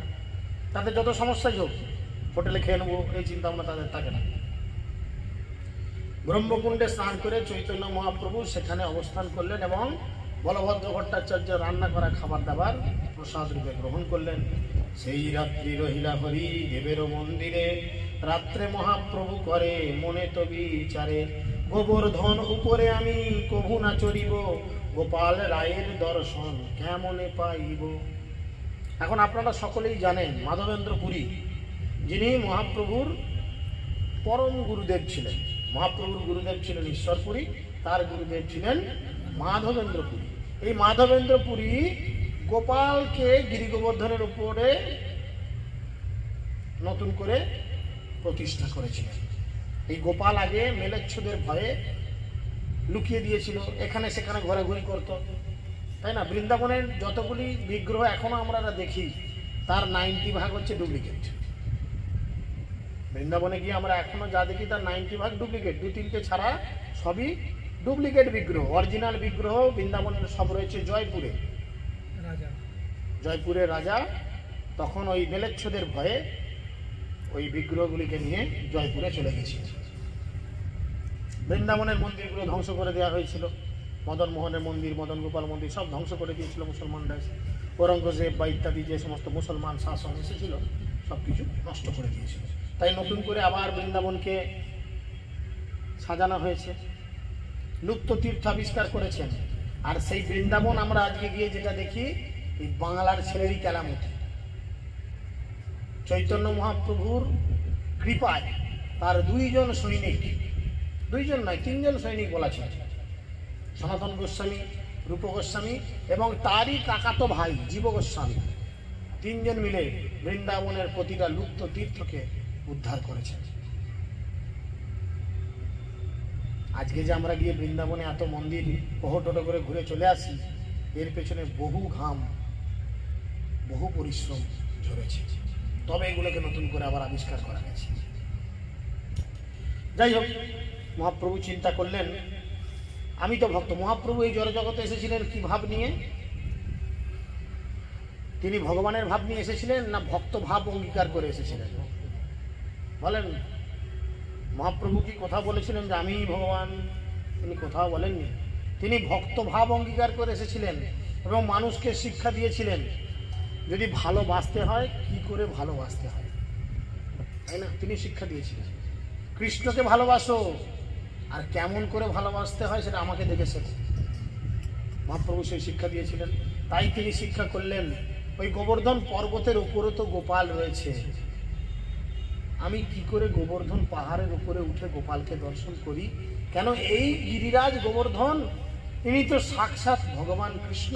[SPEAKER 1] তাদের যত সমস্যাই হোক, হোটেলে খেয়ে নেবো এই চিন্তা ভাবনা তাদের থাকে না। ব্রহ্মকুণ্ডে স্নান করে চৈতন্য মহাপ্রভু সেখানে অবস্থান করলেন এবং বলভদ্র ভট্টাচার্য রান্না করা খাবার দাবার প্রসাদ রূপে গ্রহণ করলেন। সেই রাত্রি রহিলা হরি দেবেরও মন্দিরে, রাত্রে মহাপ্রভু করে মনে তো বিচারে। গোবর্ধন উপরে আমি কভু না চড়িব, গোপাল রায়ের দর্শন কেমনে পাইব। এখন আপনারা সকলেই জানেন মাধবেন্দ্র পুরী যিনি মহাপ্রভুর পরম গুরুদেব ছিলেন। মহাপ্রভুর গুরুদেব ছিলেন ঈশ্বরপুরী, তার গুরুদেব ছিলেন মাধবেন্দ্র পুরী। এই মাধবেন্দ্র পুরী গোপালকে গিরি গোবর্ধনের উপরে নতুন করে প্রতিষ্ঠা করেছিলেন। এই গোপাল আগে মেলেচ্ছদের ভয়ে লুকিয়ে দিয়েছিল, এখানে সেখানে ঘোরাঘুরি করত, তাই না? বৃন্দাবনের যতগুলি বিগ্রহ এখনো আমরা দেখি তার 90 ভাগ হচ্ছে ডুপ্লিকেট। বৃন্দাবনে গিয়ে আমরা এখনো যা দেখি তার 90 ভাগ ডুপ্লিকেট, 2-3টে ছাড়া সবই ডুপ্লিকেট বিগ্রহ। অরিজিনাল বিগ্রহ বৃন্দাবনের সব রয়েছে জয়পুরে। জয়পুরের রাজা তখন ওই মেলেচ্ছদের ভয়ে ওই বিগ্রহগুলিকে নিয়ে জয়পুরে চলে গেছিল। বৃন্দাবনের মন্দিরগুলো ধ্বংস করে দেওয়া হয়েছিল, মদন মোহনের মন্দির, মদন গোপাল মন্দির সব ধ্বংস করে দিয়েছিল মুসলমানরা। ঔরঙ্গজেব বা ইত্যাদি যে সমস্ত মুসলমান শাসন এসেছিল সব কিছু নষ্ট করে দিয়েছিল। তাই নতুন করে আবার বৃন্দাবনকে সাজানো হয়েছে, লুপ্ত তীর্থ আবিষ্কার করেছেন। আর সেই বৃন্দাবন আমরা আজকে গিয়ে যেটা দেখি, এই বাংলার ছেলেরই কেলামতি। চৈতন্য মহাপ্রভুর কৃপায় তার 2জন সৈনিক, 2জন নয় 3জন সৈনিক বলা ছিল, সনাতন গোস্বামী, রূপ গোস্বামী এবং তারই কাকাতো ভাই জীব গোস্বামী, 3জন মিলে বৃন্দাবনের প্রতিটা লুপ্ত তীর্থকে উদ্ধার করেছেন। আজকে যে আমরা গিয়ে বৃন্দাবনে এত মন্দির পহটোটো করে ঘুরে চলে আসি, এর পেছনে বহু ঘাম, বহু পরিশ্রম ঝরেছে, তবে এগুলোকে নতুন করে আবার আবিষ্কার করা গেছে। যাই হোক, মহাপ্রভু চিন্তা করলেন আমি তো ভক্ত। মহাপ্রভু এই জড়জগতে এসেছিলেন কি ভাব নিয়ে? তিনি ভগবানের ভাব নিয়ে এসেছিলেন না ভক্ত ভাব অঙ্গীকার করে এসেছিলেন? বলেন, মহাপ্রভু কি কথা বলেছিলেন যে আমি ভগবান? তিনি কোথাও বলেননি। তিনি ভক্তভাব অঙ্গীকার করে এসেছিলেন এবং মানুষকে শিক্ষা দিয়েছিলেন যদি ভালোবাসতে হয় কি করে ভালোবাসতে হয়, তাই না? তিনি শিক্ষা দিয়েছিলেন কৃষ্ণকে ভালোবাসো, আর কেমন করে ভালোবাসতে হয় সেটা আমাকে দেখে শেখো। মহাপ্রভু সেই শিক্ষা দিয়েছিলেন, তাই তিনি শিক্ষা করলেন ওই গোবর্ধন পর্বতের উপরে তো গোপাল রয়েছে, আমি কি করে গোবর্ধন পাহাড়ের উপরে উঠে গোপালকে দর্শন করি? কেন এই গিরিরাজ গোবর্ধন ইনি তো সাক্ষাৎ ভগবান কৃষ্ণ,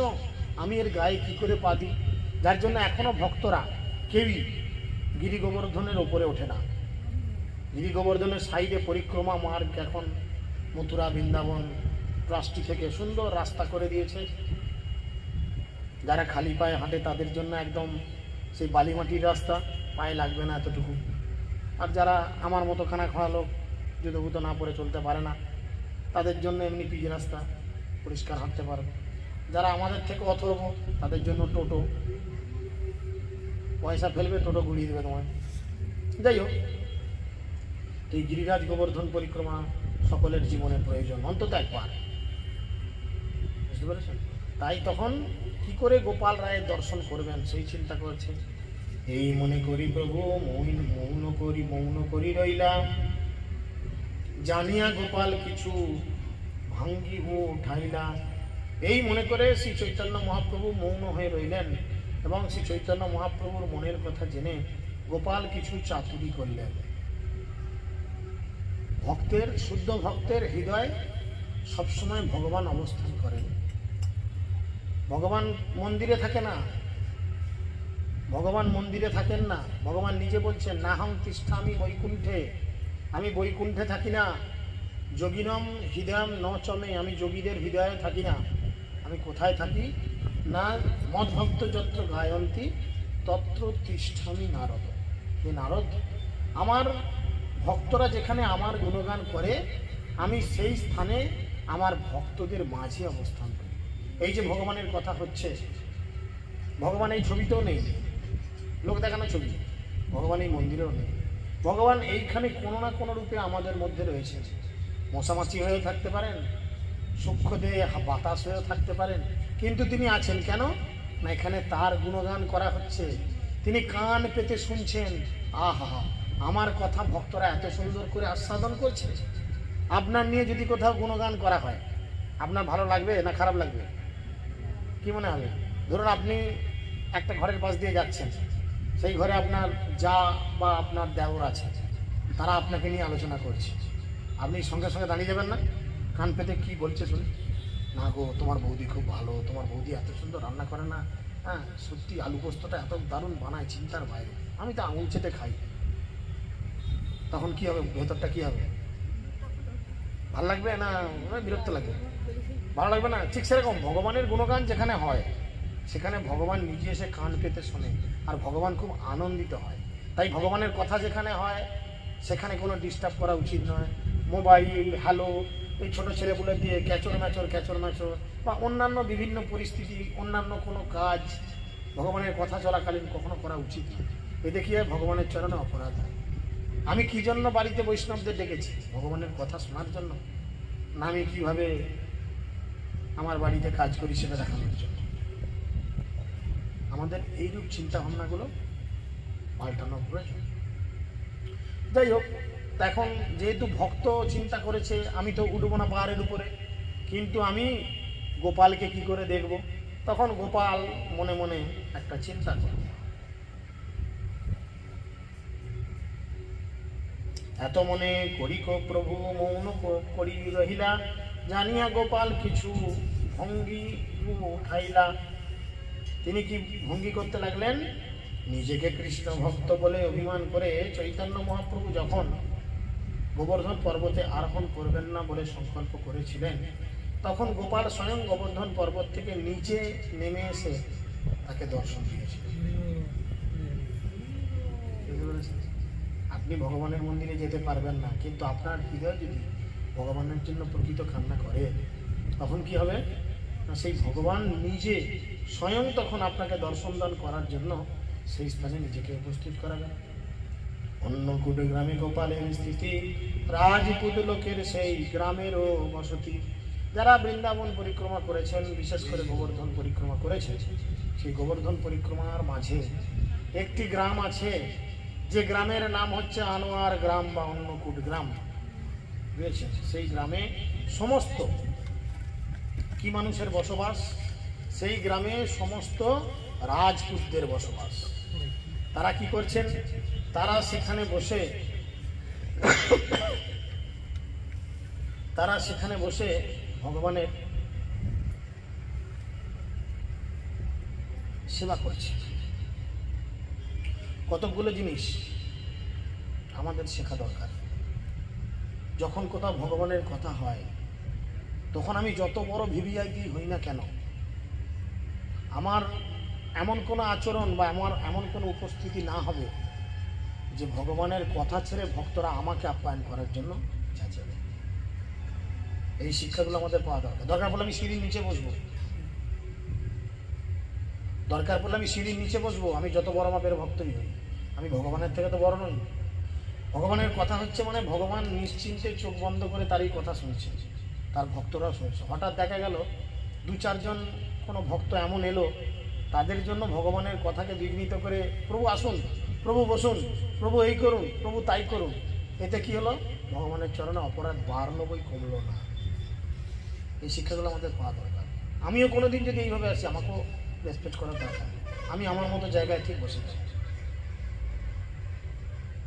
[SPEAKER 1] আমি এর গায়ে কি করে পা দিই? যার জন্য এখনো ভক্তরা কেউই গিরি গোবর্ধনের ওপরে ওঠে না। গিরি গোবর্ধনের সাইডে পরিক্রমা মার্গ এখন মথুরা বৃন্দাবন ট্রাস্টি থেকে সুন্দর রাস্তা করে দিয়েছে। যারা খালি পায়ে হাঁটে তাদের জন্য একদম সেই বালিমাটির রাস্তা, পায়ে লাগবে না এতটুকু। আর যারা আমার মতো খানা খাওয়া লোক জুতোগুতো না পরে চলতে পারে না, তাদের জন্য এমনি পিচ রাস্তা, পরিষ্কার হাঁটতে পারবে। যারা আমাদের থেকে অথর্ব তাদের জন্য টোটো, পয়সা ফেলবে টোটো ঘুরিয়ে দেবে তোমায়। যাই হোক, এই গিরিরাজ গোবর্ধন পরিক্রমা সকলের জীবনের প্রয়োজন, অন্তত একবার, বুঝতে পেরেছেন? তাই তখন কি করে গোপাল রায়ের দর্শন করবেন সেই চিন্তা করছে। এই মনে করি প্রভু মৌন করি রইলাম, জানিয়া গোপাল কিছু ভাঙ্গি উঠাইলা। এই মনে করে শ্রী চৈতন্য মহাপ্রভু মৌন হয়ে রইলেন এবং শ্রী চৈতন্য মহাপ্রভুর মনের কথা জেনে গোপাল কিছু চাতুরি করলেন। ভক্তের, শুদ্ধ ভক্তের হৃদয় সবসময় ভগবান অবস্থান করেন। ভগবান মন্দিরে থাকে না, ভগবান মন্দিরে থাকেন না। ভগবান নিজে বলছেন নাহং তিষ্ঠামি বৈকুণ্ঠে, আমি বৈকুণ্ঠে থাকি না। যোগিনম হৃদয়ম ন চমে, আমি যোগীদের হৃদয়ে থাকি না। আমি কোথায় থাকি না, মদভক্ত যত্র গায়ন্তী তত্র তিষ্ঠামি নারদ। হে নারদ, আমার ভক্তরা যেখানে আমার গুণগান করে আমি সেই স্থানে আমার ভক্তদের মাঝে অবস্থান করি। এই যে ভগবানের কথা হচ্ছে, ভগবান এই ছবিতেও নেই, লোক দেখানো ছবি, ভগবান এই মন্দিরেও নেই। ভগবান এইখানে কোনো না কোনো রূপে আমাদের মধ্যে রয়েছে। মশামাছি হয়েও থাকতে পারেন, সূক্ষ্ম দেহে বাতাস হয়েও থাকতে পারেন, কিন্তু তিনি আছেন। কেন না, এখানে তার গুণগান করা হচ্ছে, তিনি কান পেতে শুনছেন। আহা, আমার কথা ভক্তরা এত সুন্দর করে আস্বাদন করছে। আপনার নিয়ে যদি কোথাও গুণগান করা হয়, আপনার ভালো লাগবে না খারাপ লাগবে? কি মনে হবে? ধরুন আপনি একটা ঘরের পাশ দিয়ে যাচ্ছেন, সেই ঘরে আপনার যা বা আপনার দেওর আছে, তারা আপনাকে নিয়ে আলোচনা করছে, আপনি সঙ্গে সঙ্গে দাঁড়িয়ে যাবেন না? কান পেতে কি বলছে শুনে, না গো তোমার বৌদি খুব ভালো, তোমার বৌদি এত সুন্দর রান্না করে না, হ্যাঁ সত্যি আলু পোস্তটা এত দারুণ বানায়, চিন্তার বাইরে, আমি তো আঙুল চেটে খাই। তখন কি হবে, ভেতরটা কি হবে? ভালো লাগবে না বিরক্ত লাগবে? ভালো লাগবে না। ঠিক সেরকম ভগবানের গুণগান যেখানে হয় সেখানে ভগবান নিজে এসে কান পেতে শোনে, আর ভগবান খুব আনন্দিত হয়। তাই ভগবানের কথা যেখানে হয় সেখানে কোনো ডিস্টার্ব করা উচিত নয়। মোবাইল, হ্যালো, এই ছোটো ছেলেপুলে দিয়ে ক্যাচর ম্যাচর বা অন্যান্য বিভিন্ন পরিস্থিতি, অন্যান্য কোনো কাজ ভগবানের কথা চলাকালীন কখনো করা উচিত নয়। এতে কি হয়, ভগবানের চরণে অপরাধ হয়। আমি কি জন্য বাড়িতে বৈষ্ণবদের ডেকেছি? ভগবানের কথা শোনার জন্য না, আমি কিভাবে আমার বাড়িতে কাজ করি সেটা দেখানোর জন্য। আমাদের এইরূপ চিন্তা ভাবনাগুলো পাল্টানো প্রয়োজন। যাই হোক, এখন যেহেতু ভক্ত চিন্তা করেছে আমি তো উঠবো না পাহাড়ের উপরে, কিন্তু আমি গোপালকে কি করে দেখব, তখন গোপাল মনে মনে একটা চিন্তা করে, এত মনে করি প্রভু মৌন করি রহিলা, জানিয়া গোপাল কিছু ভঙ্গি উঠাইলা। তিনি কি ভঙ্গি করতে লাগলেন? নিজেকে কৃষ্ণ ভক্ত বলে অভিমান করে চৈতন্য মহাপ্রভু যখন গোবর্ধন পর্বতে আরোহণ করবেন না বলে সংকল্প করেছিলেন, তখন গোপাল স্বয়ং গোবর্ধন পর্বত থেকে নিচে নেমে এসে তাকে দর্শন দিয়েছিলেন। আপনি ভগবানের মন্দিরে যেতে পারবেন না, কিন্তু আপনার হৃদয় যদি ভগবানের জন্য প্রকৃত কান্না করে, তখন কি হবে না, সেই ভগবান নিজে স্বয়ং তখন আপনাকে দর্শন দান করার জন্য সেই স্থানে নিজেকে উপস্থিত করাবেন। অন্নকূট গ্রামে গোপালের স্থিতি, রাজপুত লোকের সেই গ্রামেরও বসতি। যারা বৃন্দাবন পরিক্রমা করেছেন, বিশেষ করে গোবর্ধন পরিক্রমা করেছেন, সেই গোবর্ধন পরিক্রমার মাঝে একটি গ্রাম আছে, যে গ্রামের নাম হচ্ছে আনোয়ার গ্রাম বা অন্নকূট গ্রাম, বুঝেছেন? সেই গ্রামে সমস্ত কি মানুষের বসবাস? সেই গ্রামে সমস্ত রাজপুতদের বসবাস। তারা কি করছেন? তারা সেখানে বসে ভগবানের সেবা করছে। কতগুলো জিনিস আমাদের শেখা দরকার। যখন কোথাও ভগবানের কথা হয়, তখন আমি যত বড় ভিভিআইপি হই না কেন, আমার এমন কোনো আচরণ বা আমার এমন কোনো উপস্থিতি না হবে যে ভগবানের কথা ছেড়ে ভক্তরা আমাকে আপ্যায়ন করার জন্য চাইবে। এই শিক্ষাগুলো আমাদের পাওয়া দরকার। দরকার পড়লে আমি সিঁড়ির নিচে বসবো, আমি যত বড় মাপের ভক্তই হই, আমি ভগবানের থেকে তো বড় নই। ভগবানের কথা হচ্ছে মানে ভগবান নিশ্চিন্তে চোখ বন্ধ করে তারই কথা শুনছে, তার ভক্তরাও শুনছে। হঠাৎ দেখা গেল 2-4 জন কোনো ভক্ত এমন এলো, তাদের জন্য ভগবানের কথাকে বিঘ্নিত করে প্রভু আসুন, প্রভু বসুন, প্রভু এই করুন, প্রভু তাই করুন। এতে কি হলো? ভগবানের চরণে অপরাধ বাড়লো বই কমলো না। এই শিক্ষাগুলো আমাদের পাওয়া দরকার। আমিও কোনোদিন যদি এইভাবে আসি, আমাকেও রেসপেক্ট করার দরকার। আমি আমার মতো জায়গায় ঠিক বসে যাই।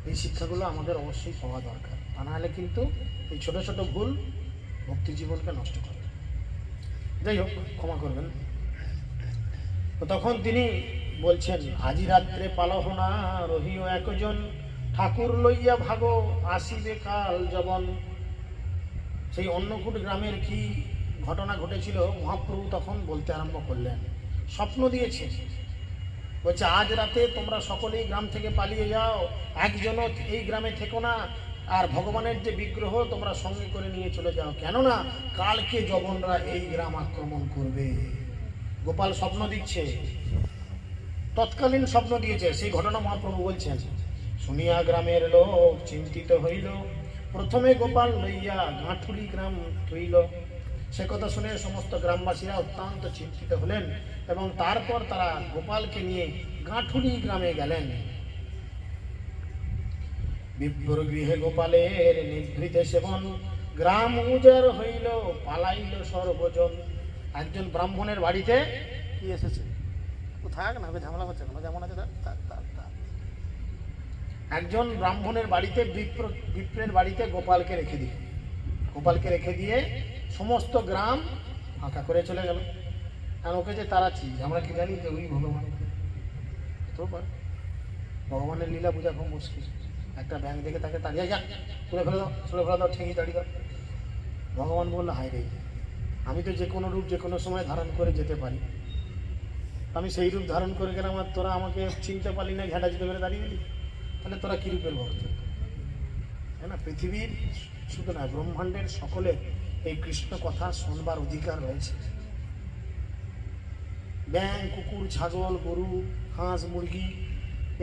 [SPEAKER 1] এই শিক্ষাগুলো আমাদের অবশ্যই পাওয়া দরকার, তা নাহলে কিন্তু এই ছোট ছোট ভুল ভক্তি জীবনকে নষ্ট করে। যাই হোক, ক্ষমা করবেন। তো তখন তিনি বলছেন, আজি রাত্রে পালহনা রহিও একজন, ঠাকুর লইয়া ভাগো আসিবে কাল যবন। সেই অন্নকূট গ্রামের কি ঘটনা ঘটেছিল মহাপ্রভু তখন বলতে আরম্ভ করলেন। স্বপ্ন দিয়েছে, বলছে আজ রাতে তোমরা সকলেই গ্রাম থেকে পালিয়ে যাও, একজনও এই গ্রামে থেকো না, আর ভগবানের যে বিগ্রহ তোমরা সঙ্গে করে নিয়ে চলে যাও, কেননা কালকে যবনরা এই গ্রাম আক্রমণ করবে। গোপাল স্বপ্ন দিচ্ছে, তৎকালীন স্বপ্ন দিয়েছে, সেই ঘটনা মহাপ্রভু বলছেন। শুনিয়া গ্রামের লোক চিন্তিত হইল, প্রথমে গোপাল লইয়া গাঁঠুলি গ্রাম থইল। সে কথা শুনে সমস্ত গ্রামবাসীরা অত্যন্ত চিন্তিত হলেন এবং তারপর তারা গোপালকে নিয়ে গাঁঠুলি গ্রামে গেলেন। বিপ্র গৃহে গোপালের নিভৃতে সেবন, গ্রাম উজার হইল পালাইল সর্বজন। একজন ব্রাহ্মণের বাড়িতে কি এসেছে, থাক না, ঝামেলা হচ্ছে না, যেমন আছে একজন ব্রাহ্মণের বাড়িতে বিপ্রের বাড়িতে গোপালকে রেখে দিয়ে সমস্ত গ্রাম ফাঁকা করে চলে গেল। আর ওকে যে তাড়াচ্ছি, আমরা কি জানি যে ওই ভগবান? ভগবানের লীলা বোঝা খুব মুশকিল। একটা ব্যাংক দেখে তাকে তাড়িয়ে যা, তুলে ফেলে দাও, ঠেঙি তাড়িয়ে দাও। ভগবান বললো, হায় রে, আমি তো যে কোনো রূপ যে কোনো সময় ধারণ করে যেতে পারি, আমি সেই রূপ ধারণ করে গেলাম আর তোরা আমাকে চিনতে পারলি না, ঘেঁটা জিতে করে দাঁড়িয়ে দিলি, তাহলে তোরা কি রূপের ভক্ত? হ্যাঁ না, পৃথিবীর শুধু না, ব্রহ্মাণ্ডের সকলে এই কৃষ্ণ কথা শুনবার অধিকার রয়েছে। ব্যাঙ, কুকুর, ছাগল, গরু, হাঁস, মুরগি,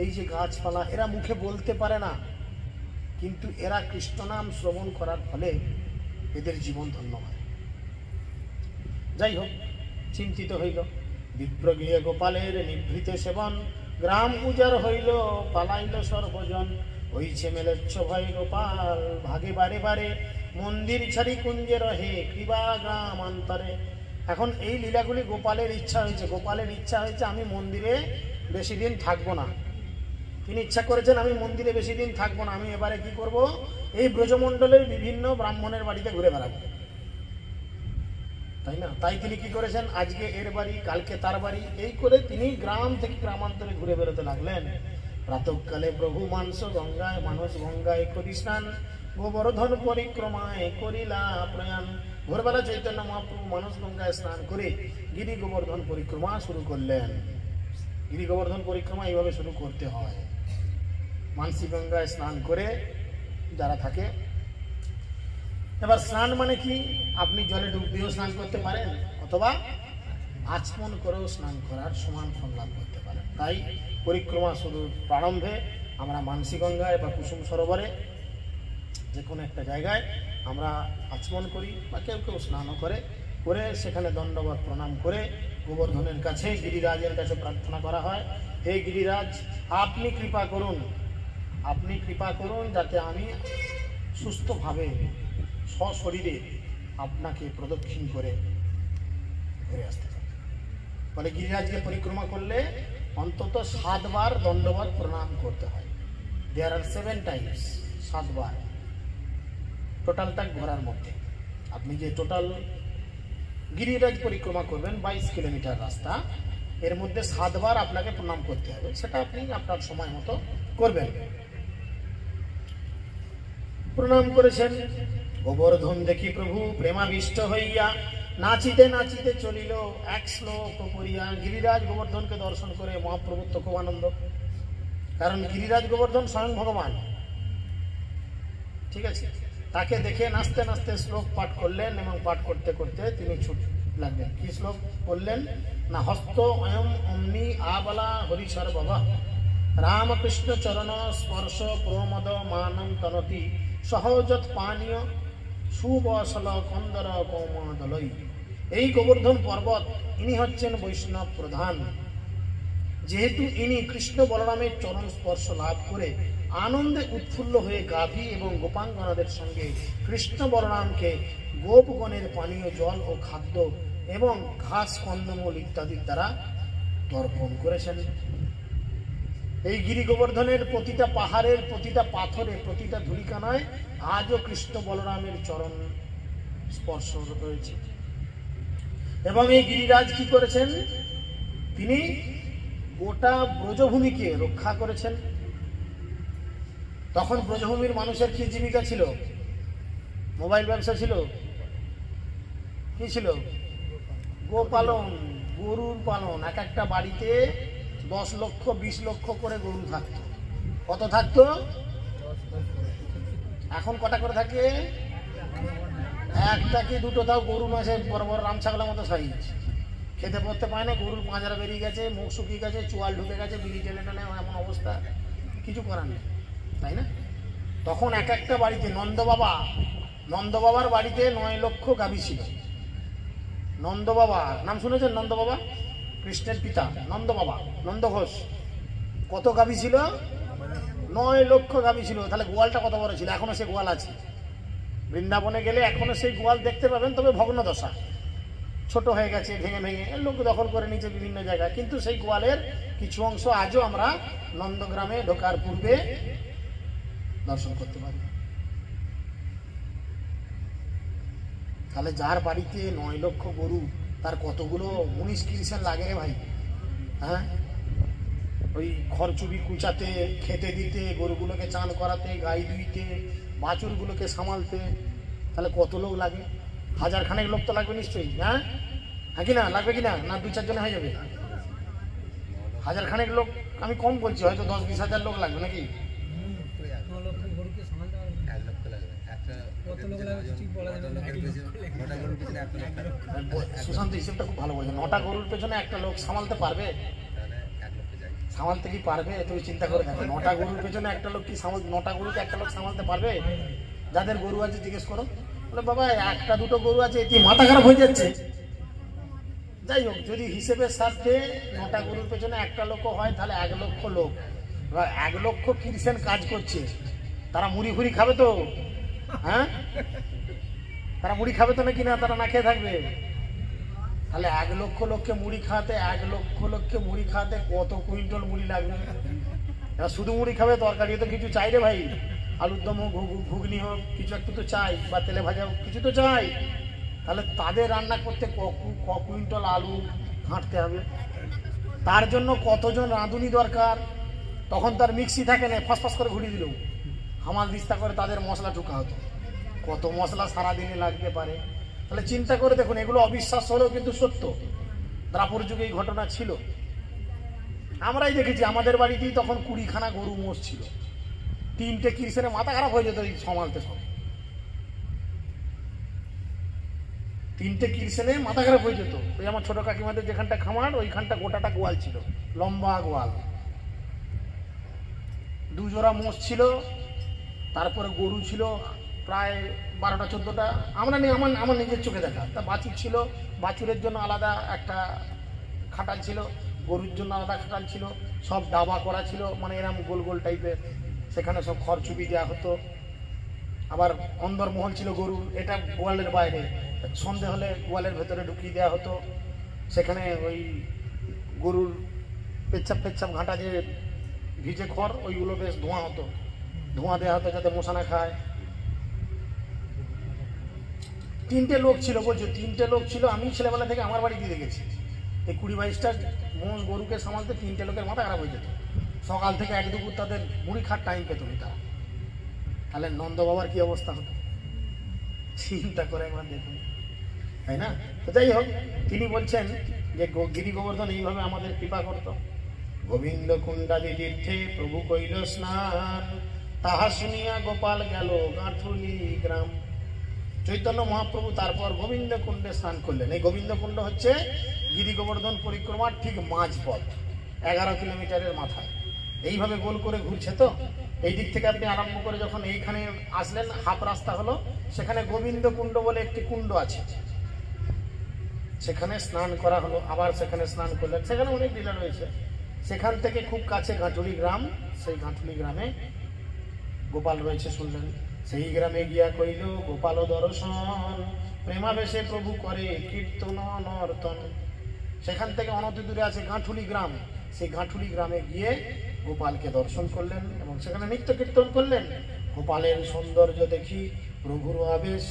[SPEAKER 1] এই যে গাছপালা, এরা মুখে বলতে পারে না, কিন্তু এরা কৃষ্ণ নাম শ্রবণ করার ফলে এদের জীবন ধন্য হয়। যাই হোক, চিন্তিত হইল। বিপ্রগৃহে গোপালের নিভৃতে সেবন, গ্রাম উজার হইল পালাইল সর্বজন। হইছে মেলেচ্ছ ভয় গোপাল ভাগে বারে বারে, মন্দির ছাড়ি কুঞ্জে রহে কৃপা গ্রাম অন্তরে। এখন এই লীলাগুলি গোপালের ইচ্ছা হয়েছে আমি মন্দিরে বেশি দিন থাকবো না। তিনি ইচ্ছা করেছেন আমি মন্দিরে বেশি দিন থাকবো না, আমি এবারে কি করব, এই ব্রজমণ্ডলের বিভিন্ন ব্রাহ্মণের বাড়িতে ঘুরে বেড়াবো, তাই না? তাই তিনি কি করেছেন, আজকে এর বাড়ি, কালকে তার বাড়ি, এই করে তিনি গ্রাম থেকে গ্রামান্তরে ঘুরে বেরোতে লাগলেন। প্রাতঃকালে প্রভু মানুষ গঙ্গায় করি স্নান, গোবর্ধন পরিক্রমায় করিলা প্রয়াণ। ভোরবেলা চৈতন্য মহাপ্রভু মানুষ গঙ্গায় স্নান করে গিরি গোবর্ধন পরিক্রমা শুরু করলেন। গিরি গোবর্ধন পরিক্রমা এইভাবে শুরু করতে হয়। মানসী গঙ্গায় স্নান করে যারা থাকে, এবার স্নান মানে কি, আপনি জলে ডুব দিয়েও স্নান করতে পারেন, অথবা আচমন করেও স্নান করার সমান ফল লাভ করতে পারেন। তাই পরিক্রমা শুরুর প্রারম্ভে আমরা মানসী গঙ্গায় বা কুসুম সরোবরে যে কোনো একটা জায়গায় আমরা আচমন করি বা কেউ কেউ স্নানও করে, করে সেখানে দণ্ডবত প্রণাম করে গোবর্ধনের কাছে, গিরিরাজের কাছে প্রার্থনা করা হয়, হে গিরিরাজ, আপনি কৃপা করুন, আপনি কৃপা করুন যাতে আমি সুস্থভাবে সশরীরে আপনাকে প্রদক্ষিণ করে ঘুরে আসতে পারি। ফলে গিরিরাজকে পরিক্রমা করলে অন্তত 7 বার দণ্ডবত প্রণাম করতে হয়। দেয়ার আর 7 টাইমস, 7 বার টোটালটা ঘোরার মধ্যে। আপনি যে টোটাল গিরিরাজ পরিক্রমা করবেন 22 কিলোমিটার রাস্তা, এর মধ্যে 7 বার আপনাকে প্রণাম করতে হবে। সেটা আপনি আপনার সময় মতো করবেন। প্রণাম করেছেন। গোবর্ধন দেখি প্রভু প্রেমাবিষ্ট হইয়া নাচিতে নাচিতে চলিল 1 শ্লোক পড়িয়া। গিরিরাজ গোবর্ধনকে দর্শন করে মহাপ্রভুর তো খুব আনন্দ, কারণ গিরিরাজ গোবর্ধন স্বয়ং ভগবান, ঠিক আছে। তাকে দেখে নাচতে নাচতে শ্লোক পাঠ করলেন এবং পাঠ করতে করতে তিনি ছুট লাগলেন। কি শ্লোক বললেন না, হস্ত অয়ম অমনি আবলা হরিশর বাবা রামকৃষ্ণ চরণ স্পর্শ প্রমদ মানম তনতি সহজত পানীয় সুবসল কন্দর কৌমাদলই। এই গোবর্ধন পর্বত ইনি হচ্ছেন বৈষ্ণব প্রধান। যেহেতু ইনি কৃষ্ণ বলরামের চরণ স্পর্শ লাভ করে আনন্দে উৎফুল্ল হয়ে গাভী এবং গোপাঙ্গনাদের সঙ্গে কৃষ্ণ বলরামকে গোপগণের পানীয় জল ও খাদ্য এবং ঘাস কন্দমূল ইত্যাদির দ্বারা তর্পণ করেছেন। এই গিরি গোবর্ধনের প্রতিটা পাহাড়ের, প্রতিটা পাথরে, প্রতিটা ধূলিকানায় আজও কৃষ্ণ বলরামের চরণ স্পর্শ রয়েছে। এবং এই গিরিরাজ কি করেছেন, তিনি গোটা ব্রজভূমিকে রক্ষা করেছেন। তখন ব্রজভূমির মানুষের কি জীবিকা ছিল? মোবাইল ব্যবসা ছিল, কি ছিল? গোপালন, গরুর পালন। এক একটা বাড়িতে 10 লক্ষ 20 লক্ষ করে গরু থাকতো। কত থাকতো? এখন কটা করে থাকে? একটা কি দুটো, তাও গরু নয়, বড় বড় রাম ছাগলের মতো সাইজ। খেতে পড়তে পায় না, গরুর পাঁজরা বেরিয়ে গেছে, মুখ শুকিয়ে গেছে, চোয়াল ঢুকে গেছে, বিড়ি টেনে টানে এমন অবস্থা, কিছু করার নেই, তাই না? তখন এক একটা বাড়িতে নন্দবাবার বাড়িতে 9 লক্ষ গাভী ছিল। নন্দবাবা নাম শুনেছেন? নন্দবাবা কৃষ্ণের পিতা, নন্দবাবা, নন্দ ঘোষ। কত গাভী ছিল? 9 লক্ষ গাভী ছিল। তাহলে গোয়ালটা কত বড় ছিল? এখনো সে গোয়াল আছে। বৃন্দাবনে গেলে এখনো সেই গোয়াল দেখতে পাবেন, তবে ভগ্ন দশা, ছোট হয়ে গেছে, ভেঙে ভেঙে লোক দখল করে নিচে বিভিন্ন জায়গায়। কিন্তু সেই গোয়ালের কিছু অংশ আজও আমরা নন্দগ্রামে ঢোকার পূর্বে দর্শন করতে পারি। তাহলে যার বাড়িতে 9 লক্ষ গরু, তার কতগুলো মুনিশ কিরিসেন লাগে রে ভাই, হ্যাঁ? ওই খরচুবি কুচাতে, খেতে দিতে, গরুগুলোকে চান করাতে, গাই ধুইতে, বাছুরগুলোকে সামালতে, তাহলে কত লোক লাগে? 1000 খানেক লোক তো লাগবে নিশ্চয়ই, হ্যাঁ? হ্যাঁ কি না? লাগবে কি না? না 2-4 জনে হয়ে যাবে? 1000 খানেক লোক আমি কম বলছি, হয়তো 10-20 হাজার লোক লাগবে নাকি? সুশান্ত হিসেবটা খুব ভালো বলছে। 9টা গরুর পেছনে একটা লোক সামালতে পারবে? সামালতে কি পারবে? তুমি চিন্তা করে দেখো, 9টা গরুর পেছনে একটা লোক কি 9টা গরুকে একটা লোক সামালতে পারবে? যাদের গরু আছে জিজ্ঞেস করো, বলে বাবা 1টা 2টো গরু আছে, এটি মাথা খারাপ হয়ে যাচ্ছে। যাই হোক, যদি হিসেবের স্বার্থে 9টা গরুর পেছনে একটা লোক হয়, তাহলে 1 লক্ষ লোক, 1 লক্ষ কিরিসেন কাজ করছে। তারা মুড়ি ফুড়ি খাবে তো, হ্যাঁ? তারা মুড়ি খাবে তো নাকি না? তারা না খেয়ে থাকবে? তাহলে 1 লক্ষ লোককে মুড়ি খাওয়াতে, 1 লক্ষ লোককে মুড়ি খাওয়াতে কত কুইন্টাল মুড়ি লাগবে? এরা শুধু মুড়ি খাবে, তরকারি তো কিছু চাই রে ভাই, আলুর দম হোক, ঘুগনি হোক, কিছু একটু তো চাই, বা তেলে ভাজা হোক, কিছু তো চাই। তাহলে তাদের রান্না করতে ক কুইন্টাল আলু ঘাঁটতে হবে। তার জন্য কতজন রাঁধুনি দরকার। তখন তার মিক্সি থাকে না, ফসফস করে ঘুরিয়ে দিল, হামাল দিস্তা করে তাদের মশলা ঢুকা হতো। কত মশলা সারাদিনে লাগতে পারে। তাহলে চিন্তা করে দেখুন, এগুলো অবিশ্বাস হলেও কিন্তু সত্য। দ্রাপর যুগে এই ঘটনা ছিল, আমরাই দেখেছি। আমাদের বাড়িতেই তখন 20 খানা গরু মোষ ছিল। 3টে কিরিসেনে মাথা খারাপ হয়ে যেত সমালতে, সব 3টে কিরিসেনে মাথা খারাপ হয়ে যেত। ওই আমার ছোট কাকিমাদের যেখানটা খামার, ওইখানটা গোটাটা গোয়াল ছিল, লম্বা গোয়াল। 2 জোড়া মোষ ছিল, তারপরে গরু ছিল প্রায় 12টা-14টা, আমরা নিয়ে আমার নিজের চোখে দেখা। তা বাছুর ছিল, বাছুরের জন্য আলাদা একটা খাটাল ছিল, গরুর জন্য আলাদা খাটাল ছিল, সব ডাবা করা ছিল, মানে এরম গোল গোল টাইপের, সেখানে সব খড় চুবি দেওয়া হতো। আবার অন্দরমহল ছিল গরুর, এটা গোয়ালের বাইরে, সন্ধে হলে গোয়ালের ভেতরে ঢুকিয়ে দেওয়া হতো। সেখানে ওই গরুর পেচ্ছাপ ঘাঁটা যে ভিজে খড়, ওইগুলো বেশ ধোঁয়া হতো, ধোঁয়া দেওয়া হতো যাতে মশা না খায়। 3টে লোক ছিল, বলছো 3টে লোক ছিল। আমি ছেলেবেলা থেকে আমার বাড়িতে দেখেছি এই 20-22টা মোষ গরুকে সামালতে 3টে লোকের মাথা খারাপ হয়ে যেত। সকাল থেকে এক দুপুর তাদের মুড়ি খাওয়ার টাইম পেত না তারা। তাহলে নন্দ বাবার কি অবস্থা হতো চিন্তা করে একবার দেখুন, তাই না? তো যাই হোক, তিনি বলছেন যে গিরি গোবর্ধন এইভাবে আমাদের কৃপা করত। গোবিন্দ কুণ্ডাদি তীর্থে প্রভু কইল স্নান, তাহা শুনিয়া গোপাল গেল গাঁঠুলি গ্রাম। চৈতন্য মহাপ্রভু তারপর গোবিন্দ কুণ্ডে স্নান করলেন। এই গোবিন্দ কুণ্ড হচ্ছে গিরি গোবর্ধন পরিক্রমার ঠিক মাঝপথ, 11 কিলোমিটারের মাথায়। এইভাবে গোল করে ঘুরছে। তো এই দিক থেকে আপনি আরম্ভ করে যখন এইখানে আসলেন, হাফ রাস্তা হলো, সেখানে গোবিন্দ কুণ্ড বলে একটি কুণ্ড আছে, সেখানে স্নান করা হলো। আবার সেখানে স্নান করলেন, সেখানে অনেক লীলা রয়েছে। সেখান থেকে খুব কাছে গাঁঠুলি গ্রাম, সেই গাঁঠুলি গ্রামে গোপাল রয়েছে শুনলেন। সেই গ্রামে গিয়া কইল গোপাল দর্শন, প্রেমাবেশে প্রভু করে কীর্তন নর্তন। সেখান থেকে অনতি দূরে আছে গাঁঠুলি গ্রাম, সেই গাঁঠুলি গ্রামে গিয়ে গোপালকে দর্শন করলেন এবং সেখানে নিত্য কীর্তন করলেন। গোপালের সৌন্দর্য দেখি প্রভুর আবেশ,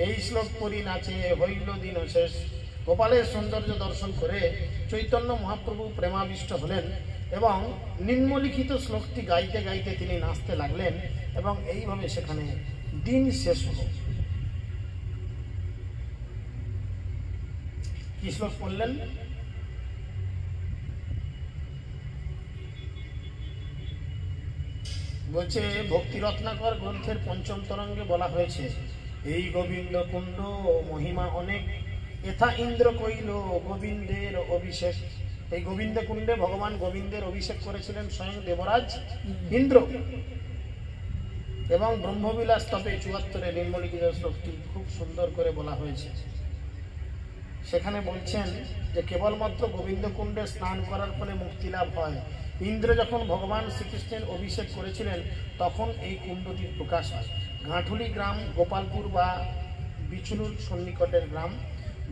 [SPEAKER 1] এই শ্লোক পড়ি নাচে হইল দিন শেষ। গোপালের সৌন্দর্য দর্শন করে চৈতন্য মহাপ্রভু প্রেমাবিষ্ট হলেন এবং নিম্নলিখিত শ্লোকটি গাইতে গাইতে তিনি নাচতে লাগলেন এবং এইভাবে সেখানে দিন শেষ হল। কি শ্লোক পড়লেন? বলছে ভক্তি রত্নাকর গ্রন্থের 5ম তরঙ্গে বলা হয়েছে, এই গোবিন্দ কুণ্ড মহিমা অনেক, এথা ইন্দ্র কইল গোবিন্দের অভিষেক। এই গোবিন্দ কুণ্ডে ভগবান গোবিন্দের অভিষেক করেছিলেন স্বয়ং দেবরাজ ইন্দ্র। এবং ব্রহ্মবিলাস তপে 74-এ নিম্নলিখিত শ্লোকটি খুব সুন্দর করে বলা হয়েছে। সেখানে বলছেন যে কেবলমাত্র গোবিন্দ কুণ্ডে স্নান করার ফলে মুক্তি লাভ হয়। ইন্দ্র যখন ভগবান শ্রীকৃষ্ণের অভিষেক করেছিলেন তখন এই কুণ্ডটির প্রকাশ হয়। গাঁঠুলি গ্রাম গোপালপুর বা বিচুলুর সন্নিকটের গ্রাম।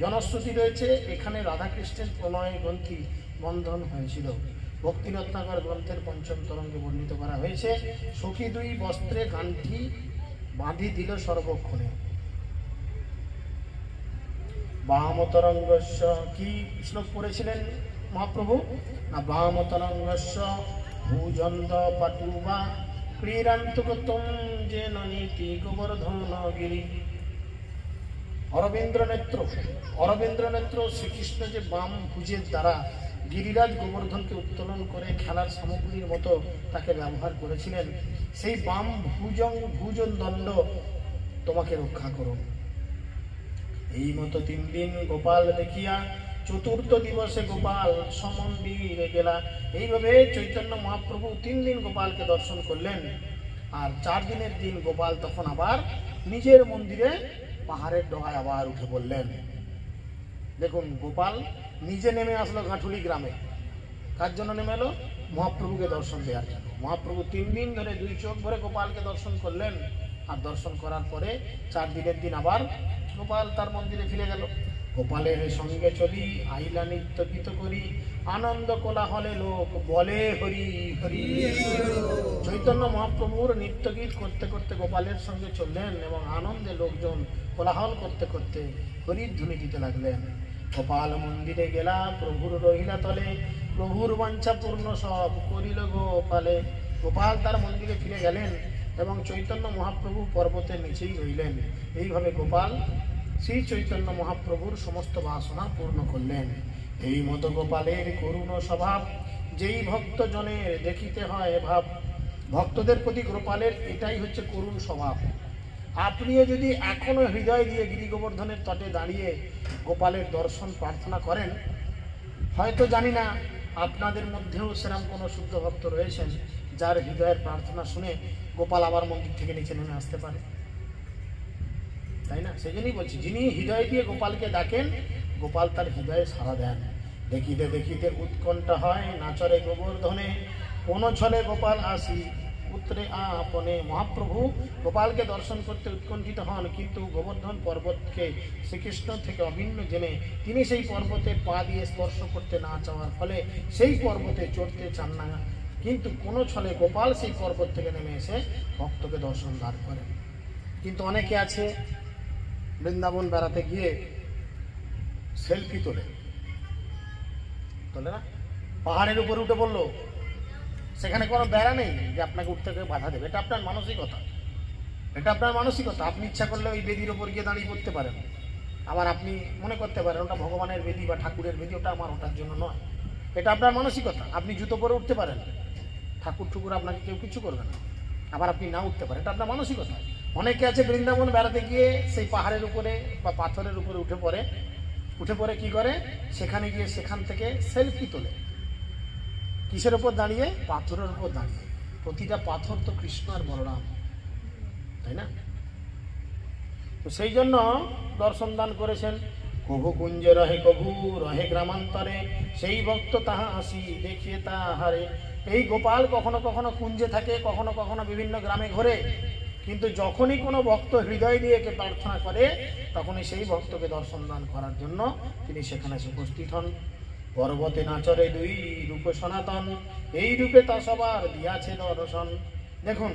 [SPEAKER 1] জনশ্রুতি রয়েছে এখানে রাধাকৃষ্ণের প্রণয় গ্রন্থি বন্ধন হয়েছিল। ভক্তি রত্নাকর গ্রন্থের 5ম তরঙ্গে বর্ণিত করা হয়েছে, সখী 2 বস্ত্রে গান্ঠি বাঁধি দিল সর্বক্ষণে। বামতরঙ্গস্য, কি শ্লোক পড়েছিলেন মহাপ্রভু না? বামতরঙ্গস্য ভূজন্দ পাটুবা ক্রীড়ান্তকতম যে নীতি গোবর্ধন গিরি। অরবিন্দ্র নেত্র শ্রীকৃষ্ণ যে বাম ভুজের দ্বারা গিরিরাজ গোবর্ধনকে উত্তোলন করে খেলার সামগ্রীর মতো তাকে ব্যবহার করেছিলেন, সেই বাম ভুজন দণ্ড তোমাকে রক্ষা করুন। এই মতো 3 দিন গোপাল দেখিয়া 4th দিবসে গোপাল সমন্দিরে গেলা। এইভাবে চৈতন্য মহাপ্রভু 3 দিন গোপালকে দর্শন করলেন। আর 4 দিনের দিন গোপাল তখন আবার নিজের মন্দিরে পাহাড়ের ডগায় আবার উঠে পড়লেন। দেখুন, গোপাল নিজে নেমে আসলো গাঁঠুলি গ্রামে। কার জন্য নেমে এলো? মহাপ্রভুকে দর্শন দেওয়ার জন্য। মহাপ্রভু 3 দিন ধরে 2 চোখ ভরে গোপালকে দর্শন করলেন। আর দর্শন করার পরে 4 দিনের দিন আবার গোপাল তার মন্দিরে ফিরে গেল। গোপালের সঙ্গে চলি আইলা নিত্য গীত করি, আনন্দ কোলাহলে লোক বলে হরি হরি। চৈতন্য মহাপ্রভুর নিত্য গীত করতে করতে গোপালের সঙ্গে চললেন এবং আনন্দে লোকজন কোলাহল করতে করতে হরির ধ্বনি দিতে লাগলেন। গোপাল মন্দিরে গেলা প্রভুর রহিলা তলে, প্রভুর বাঞ্ছা পূর্ণ সব করিল গোপালে। গোপাল তার মন্দিরে ফিরে গেলেন এবং চৈতন্য মহাপ্রভু পর্বতের নিচেই রইলেন। এইভাবে গোপাল শ্রী চৈতন্য মহাপ্রভুর সমস্ত বাসনা পূর্ণ করলেন। এই মতো গোপালের করুণ স্বভাব, যেই ভক্ত জনের দেখিতে হয় ভাব। ভক্তদের প্রতি গোপালের এটাই হচ্ছে করুণ স্বভাব। আপনিও যদি এখনো হৃদয় দিয়ে গিরি গোবর্ধনের তটে দাঁড়িয়ে গোপালের দর্শন প্রার্থনা করেন, হয়তো জানি না আপনাদের মধ্যেও সেরকম কোনো শুদ্ধ ভক্ত রয়েছেন যার হৃদয়ের প্রার্থনা শুনে গোপাল আবার মন্দির থেকে নিচে নেমে আসতে পারে। তাই না? সেই জন্যই বলছি, যিনি হৃদয় দিয়ে গোপালকে ডাকেন, গোপাল তার হৃদয়ে সাড়া দেন। দেখিতে দেখিতে উৎকণ্ঠা হয়, নাচরে গোবর্ধনে, কোন ছলে গোপাল আসি পুত্রে আপনে। মহাপ্রভু গোপালকে দর্শন করতে উৎকণ্ঠিত হন, কিন্তু গোবর্ধন পর্বতকে শ্রীকৃষ্ণ থেকে অভিন্ন জেনে তিনি সেই পর্বতে পা দিয়ে স্পর্শ করতে না চাওয়ার ফলে সেই পর্বতে চড়তে চান না, কিন্তু কোনো ছলে গোপাল সেই পর্বত থেকে নেমে এসে ভক্তকে দর্শন দান করেন। কিন্তু অনেকে আছে বৃন্দাবন বেড়াতে গিয়ে সেলফি তোলে না, পাহাড়ের উপরে উঠে পড়লো, সেখানে কোনো বেড়া নেই যে আপনাকে উঠতে কেউ বাধা দেবে। এটা আপনার মানসিকতা, এটা আপনার মানসিকতা। আপনি ইচ্ছা করলে ওই বেদির ওপর গিয়ে দাঁড়িয়ে করতে পারেন, আবার আপনি মনে করতে পারেন ওটা ভগবানের বেদি বা ঠাকুরের বেদি, ওটা আমার ওটার জন্য নয়। এটা আপনার মানসিকতা। আপনি জুতো পরে উঠতে পারেন, ঠাকুর ঠুকুর আপনাকে কেউ কিছু করবে না, আবার আপনি না উঠতে পারেন, এটা আপনার মানসিকতা। অনেকে আছে বৃন্দাবন বেড়াতে গিয়ে সেই পাহাড়ের উপরে বা পাথরের উপরে উঠে পড়ে কি করে, সেখানে গিয়ে সেখান থেকে সেলফি তোলে। কিসের উপর দাঁড়িয়ে? পাথরের উপর দাঁড়িয়ে। প্রতিটা পাথর তো কৃষ্ণ আর বলরাম, তাই না? তো সেই জন্য দর্শন দান করেছেন। কভু কুঞ্জে রহে কভু রহে গ্রামান্তরে, সেই ভক্ত তাহা আসি দেখিয়ে তাহারে। এই গোপাল কখনো কখনো কুঞ্জে থাকে, কখনো কখনো বিভিন্ন গ্রামে ঘোরে, কিন্তু যখনই কোনো ভক্ত হৃদয় দিয়ে একে প্রার্থনা করে, তখনই সেই ভক্তকে দর্শন দান করার জন্য তিনি সেখানে উপস্থিত হন। পর্বতে নাচরে দুই রূপ সনাতন, এই রূপে তা সবার দিয়াছে দর্শন। দেখুন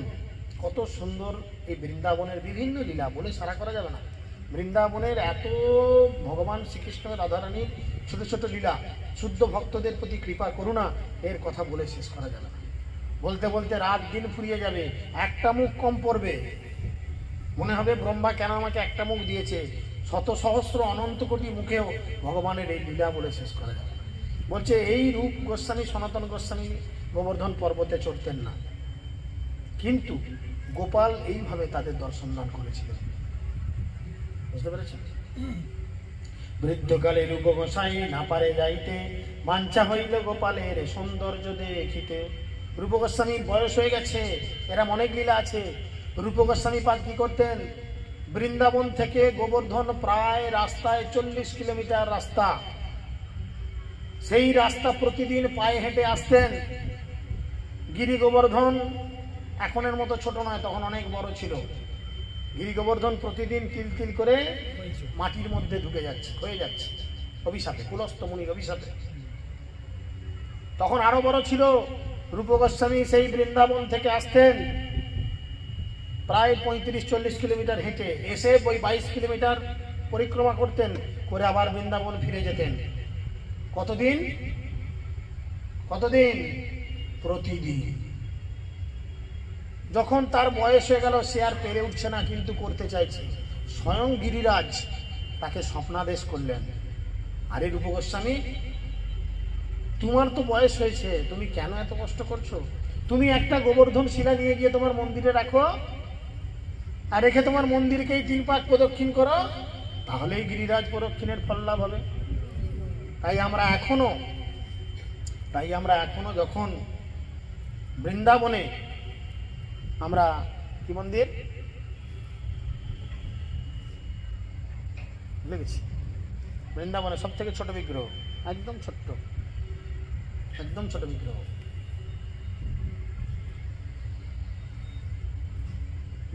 [SPEAKER 1] কত সুন্দর এই বৃন্দাবনের বিভিন্ন লীলা, বলে সারা করা যাবে না। বৃন্দাবনের এত ভগবান শ্রীকৃষ্ণ রাধারানীর ছোট ছোট লীলা, শুদ্ধ ভক্তদের প্রতি কৃপা করুণা, এর কথা বলে শেষ করা যাবে না। বলতে বলতে রাত দিন ফুরিয়ে যাবে, একটা মুখ কম পড়বে, মনে হবে ব্রহ্মা কেন আমাকে একটা মুখ দিয়েছে। শত সহস্র অনন্ত কোটি মুখেও ভগবানের এই লীলা বলে শেষ করা যাবে না। বলছে এই রূপ গোস্বামী সনাতন গোস্বামী গোবর্ধন পর্বতে চড়তেন না, কিন্তু গোপাল এইভাবে তাদের দর্শন দান করেছিলেন। বুঝতে পেরেছেন? বৃদ্ধকালে রূপ গোসাই না পারে যাইতে, বাঞ্ছা হইল গোপালের সৌন্দর্য দেখিতে। রূপ গোস্বামীর বয়স হয়ে গেছে, এরা অনেক লীলা আছে। রূপ গোস্বামী পাদ কি করতেন? বৃন্দাবন থেকে গোবর্ধন প্রায় রাস্তায় 40 কিলোমিটার রাস্তা, সেই রাস্তা প্রতিদিন পায়ে হেঁটে আসতেন। গিরি গোবর্ধন এখনের মতো ছোট নয়, তখন অনেক বড় ছিল। গিরি গোবর্ধন প্রতিদিন তিল তিল করে মাটির মধ্যে ঢুকে যাচ্ছে, হয়ে যাচ্ছে, অভিশাপে, কুলস্থ মুনির অভিশাপে। তখন আরো বড় ছিল। রূপ গোস্বামী সেই বৃন্দাবন থেকে আসতেন প্রায় 35-40 কিলোমিটার হেঁটে, এসে ওই 22 কিলোমিটার পরিক্রমা করতেন, করে আবার বৃন্দাবন ফিরে যেতেন। কতদিন? প্রতিদিন। যখন তার বয়স হয়ে গেল, সে আর পেরে উঠছে না, কিন্তু করতে চাইছে, স্বয়ং গিরিরাজ তাকে স্বপ্নাদেশ করলেন, আরে রূপ গোস্বামী, তোমার তো বয়স হয়েছে, তুমি কেন এত কষ্ট করছো? তুমি একটা গোবর্ধন শিলা নিয়ে গিয়ে তোমার মন্দিরে রাখো, আর রেখে তোমার মন্দিরকেই 3 পাক প্রদক্ষিণ করো, তাহলেই গিরিরাজ প্রদক্ষিণের ফল লাভ হবে। তাই আমরা এখনো যখন বৃন্দাবনে, আমরা কি মন্দির লিখেছি, বৃন্দাবনে সব থেকে ছোট বিগ্রহ, একদম ছোট্ট, একদম ছোট বিগ্রহ।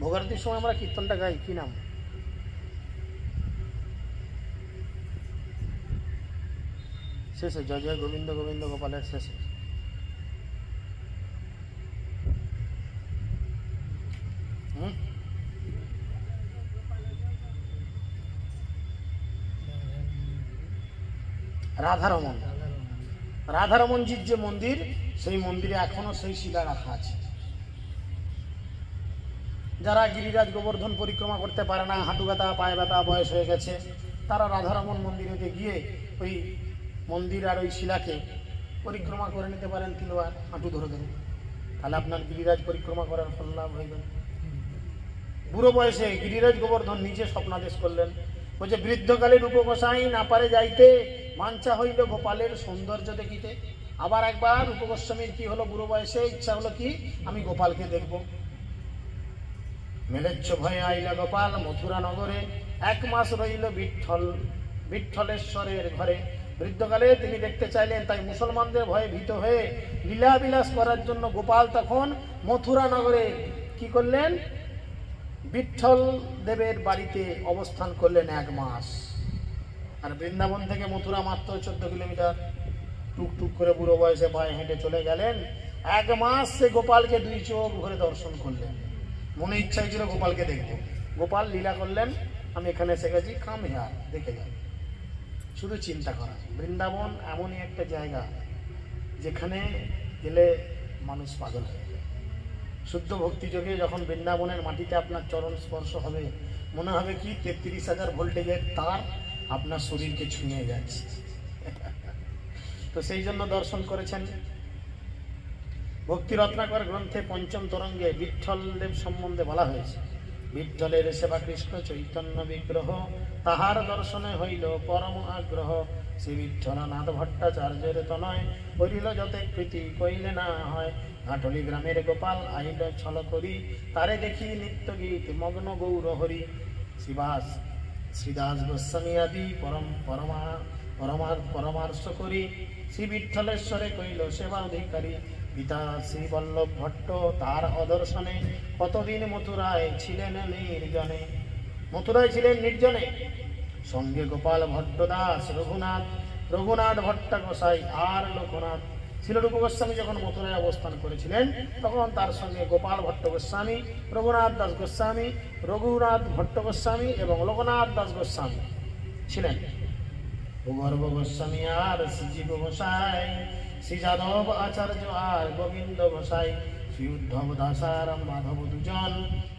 [SPEAKER 1] ভোগারতির সময় আমরা কীর্তনটা গাই, কি নাম? শেষে জয় জয় গোবিন্দ গোবিন্দ গোপালের শেষে রাধারমন, রাধারমনজির যে মন্দির, সেই মন্দিরে এখনো সেই শিলা রাখা আছে। যারা গিরিরাজ গোবর্ধন পরিক্রমা করতে পারে না, হাঁটু ব্যথা, পায়ে ব্যথা, বয়স হয়ে গেছে, তারা রাধারমন মন্দিরেতে গিয়ে ওই মন্দির আর ওই শিলাকে পরিক্রমা করে নিতে পারেন 3 বার হাঁটু ধরে ধরে, তাহলে আপনার গিরিরাজ পরিক্রমা করার ফল লাভ হয়ে যাবে। বুড়ো বয়সে গিরিরাজ গোবর্ধন নিজে স্বপ্নাদেশ করলেন, বলছে বৃদ্ধকালে রূপ গোসাই না পারে যাইতে, বাঞ্ছা হইল গোপালের সৌন্দর্য দেখিতে। আবার একবার রূপ গোস্বামীর কি হলো, বুড়ো বয়সে ইচ্ছা হলো কি, আমি গোপালকে দেখব। মেলেচ্ছ ভয়ে আইলা গোপাল মথুরা নগরে, 1 মাস রইল বিঠ্ঠলেশ্বরের ঘরে। বৃদ্ধকালে তিনি দেখতে চাইলেন, তাই মুসলমানদের ভয়ে ভীত হয়ে লীলাবিলাস করার জন্য গোপাল তখন মথুরা নগরে কি করলেন, বিঠ্ঠল দেবের বাড়িতে অবস্থান করলেন 1 মাস। আর বৃন্দাবন থেকে মথুরা মাত্র 14 কিলোমিটার। টুকটুক করে বুড়ো বয়সে পায়ে হেঁটে চলে গেলেন। 1 মাস সে গোপালকে 2 চোখ ভরে দর্শন করলেন। মনে ইচ্ছা ছিল গোপালকে দেখব। গোপাল লীলা করলেন, আমি এখানে এসে গেছি, কাম হেয়ার, দেখে যান। শুধু চিন্তা করা, বৃন্দাবন এমনই একটা জায়গা যেখানে গেলে মানুষ পাগল হয়ে যায়। শুদ্ধ ভক্তিযোগে যখন বৃন্দাবনের মাটিতে আপনার চরণ স্পর্শ হবে, মনে হবে কি 33,000 ভোল্টেজের তার আপনার শরীরকে ছুঁয়ে যাচ্ছে। তো সেই জন্য দর্শন করেছেন। ভক্তি রত্নাকর গ্রন্থে 5ম তরঙ্গে বিঠ্ঠল দেব সম্বন্ধে বলা হয়েছে। বিঠ্ঠলের সেবা কৃষ্ণ চৈতন্য বিগ্রহ, তাহার দর্শনে হইল পরম আগ্রহ। শ্রী বিঠ্ঠলনাথ ভট্টাচার্যের তনয়, করিল যতে প্রীতি কইলে না হয়। ঘাটলি গ্রামের গোপাল আইল ছল করি, তারে দেখি নিত্য গীত মগ্ন গৌর হরি। শ্রীদাস গোস্বামী আদি পরমার্শ করি, শ্রী বিঠ্ঠলেশ্বরে কইল সেবা অধিকারী। পিতা শ্রী বল্লভ ভট্ট তার অদর্শনে, কতদিন মথুরায় ছিলেন নির্জনে। মথুরায় ছিলেন নির্জনে, সঙ্গে গোপাল ভট্ট দাস, রঘুনাথ ভট্ট গোসাই আর লোকনাথ। শিলরূপ গোস্বামী যখন মথুরায় অবস্থান করেছিলেন, তখন তার সঙ্গে গোপাল ভট্ট গোস্বামী, রঘুনাথ দাস গোস্বামী, রঘুনাথ ভট্ট গোস্বামী এবং লোকনাথ দাস গোস্বামী ছিলেন। ভূগর্ভ গোস্বামী আর শ্রীজীব গোসাই, শ্রী যাদব আচার্য আর গোবিন্দ গোসাই, শ্রী উদ্ধব দাস আর মাধব দুজন,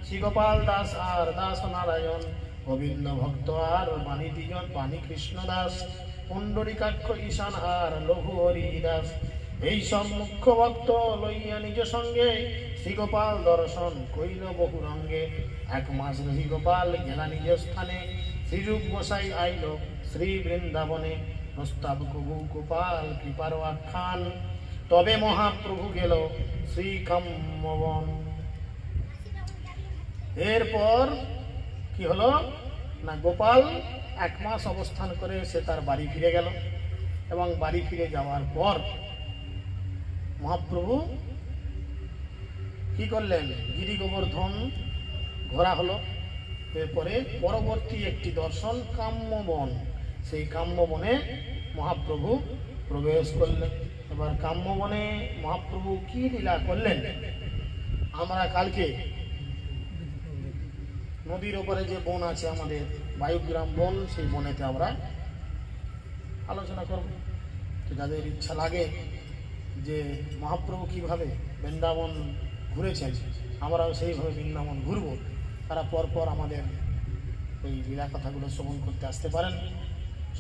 [SPEAKER 1] শ্রী গোপাল দাস আর দাস নারায়ণ, গোবিন্দ ভক্ত আর বাণী দুজন, বাণী কৃষ্ণ দাস, পুণ্ডরীকাক্ষ ঈশান আর লঘু হরি দাস। এই সব মুখ্য ভক্ত লইয়া নিজ সঙ্গে, শ্রী গোপাল দর্শন কইল বহু রঙ্গে। 1 মাস রহি গোপাল গেলা নিজ স্থানে, শ্রীরূপ গোসাই আইল শ্রী বৃন্দাবনে। প্রস্তাব কবু গোপাল কৃপার আখ্যান, তবে মহাপ্রভু গেল শ্রী কাম্যবন। এরপর কি হলো না, গোপাল 1 মাস অবস্থান করে সে তার বাড়ি ফিরে গেল। এবং বাড়ি ফিরে যাওয়ার পর মহাপ্রভু কি করলেন, গিরি গোবর্ধন ঘোরা হলো। এরপরে পরবর্তী একটি দর্শন কাম্যবন। সেই কাম্যবনে মহাপ্রভু প্রবেশ করলেন। এবার কাম্যবনে মহাপ্রভু কি লীলা করলেন, আমরা কালকে নদীর ওপরে যে বন আছে আমাদের বায়ুগ্রাম বন, সেই বনেতে আমরা আলোচনা করব। তো যাদের ইচ্ছা লাগে যে মহাপ্রভু কিভাবে বৃন্দাবন ঘুরেছেন, আমরাও সেইভাবে বৃন্দাবন ঘুরব, তারা পরপর আমাদের এই লীলা কথাগুলো শ্রবণ করতে আসতে পারেন।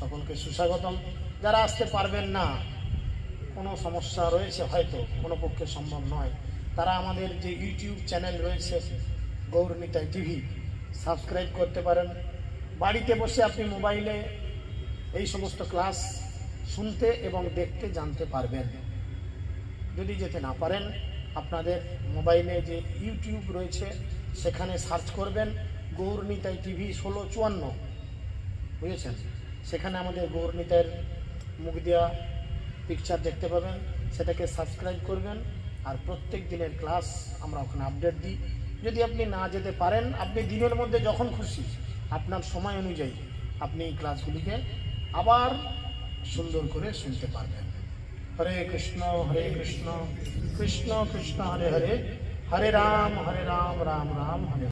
[SPEAKER 1] সকলকে সুস্বাগতম। যারা আসতে পারবেন না, কোনো সমস্যা রয়েছে, হয়তো কোনো পক্ষে সম্ভব নয়, তারা আমাদের যে ইউটিউব চ্যানেল রয়েছে গৌরনিতাই টিভি, সাবস্ক্রাইব করতে পারেন। বাড়িতে বসে আপনি মোবাইলে এই সমস্ত ক্লাস শুনতে এবং দেখতে জানতে পারবেন। যদি যেতে না পারেন, আপনাদের মোবাইলে যে ইউটিউব রয়েছে সেখানে সার্চ করবেন গৌরনিতাই টিভি 1654, বুঝেছেন? সেখানে আমাদের গৌরনিতাইয়ের মুখ দেওয়া পিকচার দেখতে পাবেন, সেটাকে সাবস্ক্রাইব করবেন। আর প্রত্যেক দিনের ক্লাস আমরা ওখানে আপডেট দিই। যদি আপনি না যেতে পারেন, আপনি দিনের মধ্যে যখন খুশি আপনার সময় অনুযায়ী আপনি এই ক্লাসগুলিকে আবার সুন্দর করে শুনতে পারবেন। হরে কৃষ্ণ কৃষ্ণ কৃষ্ণ হরে হরে, হরে রাম রাম রাম হরে।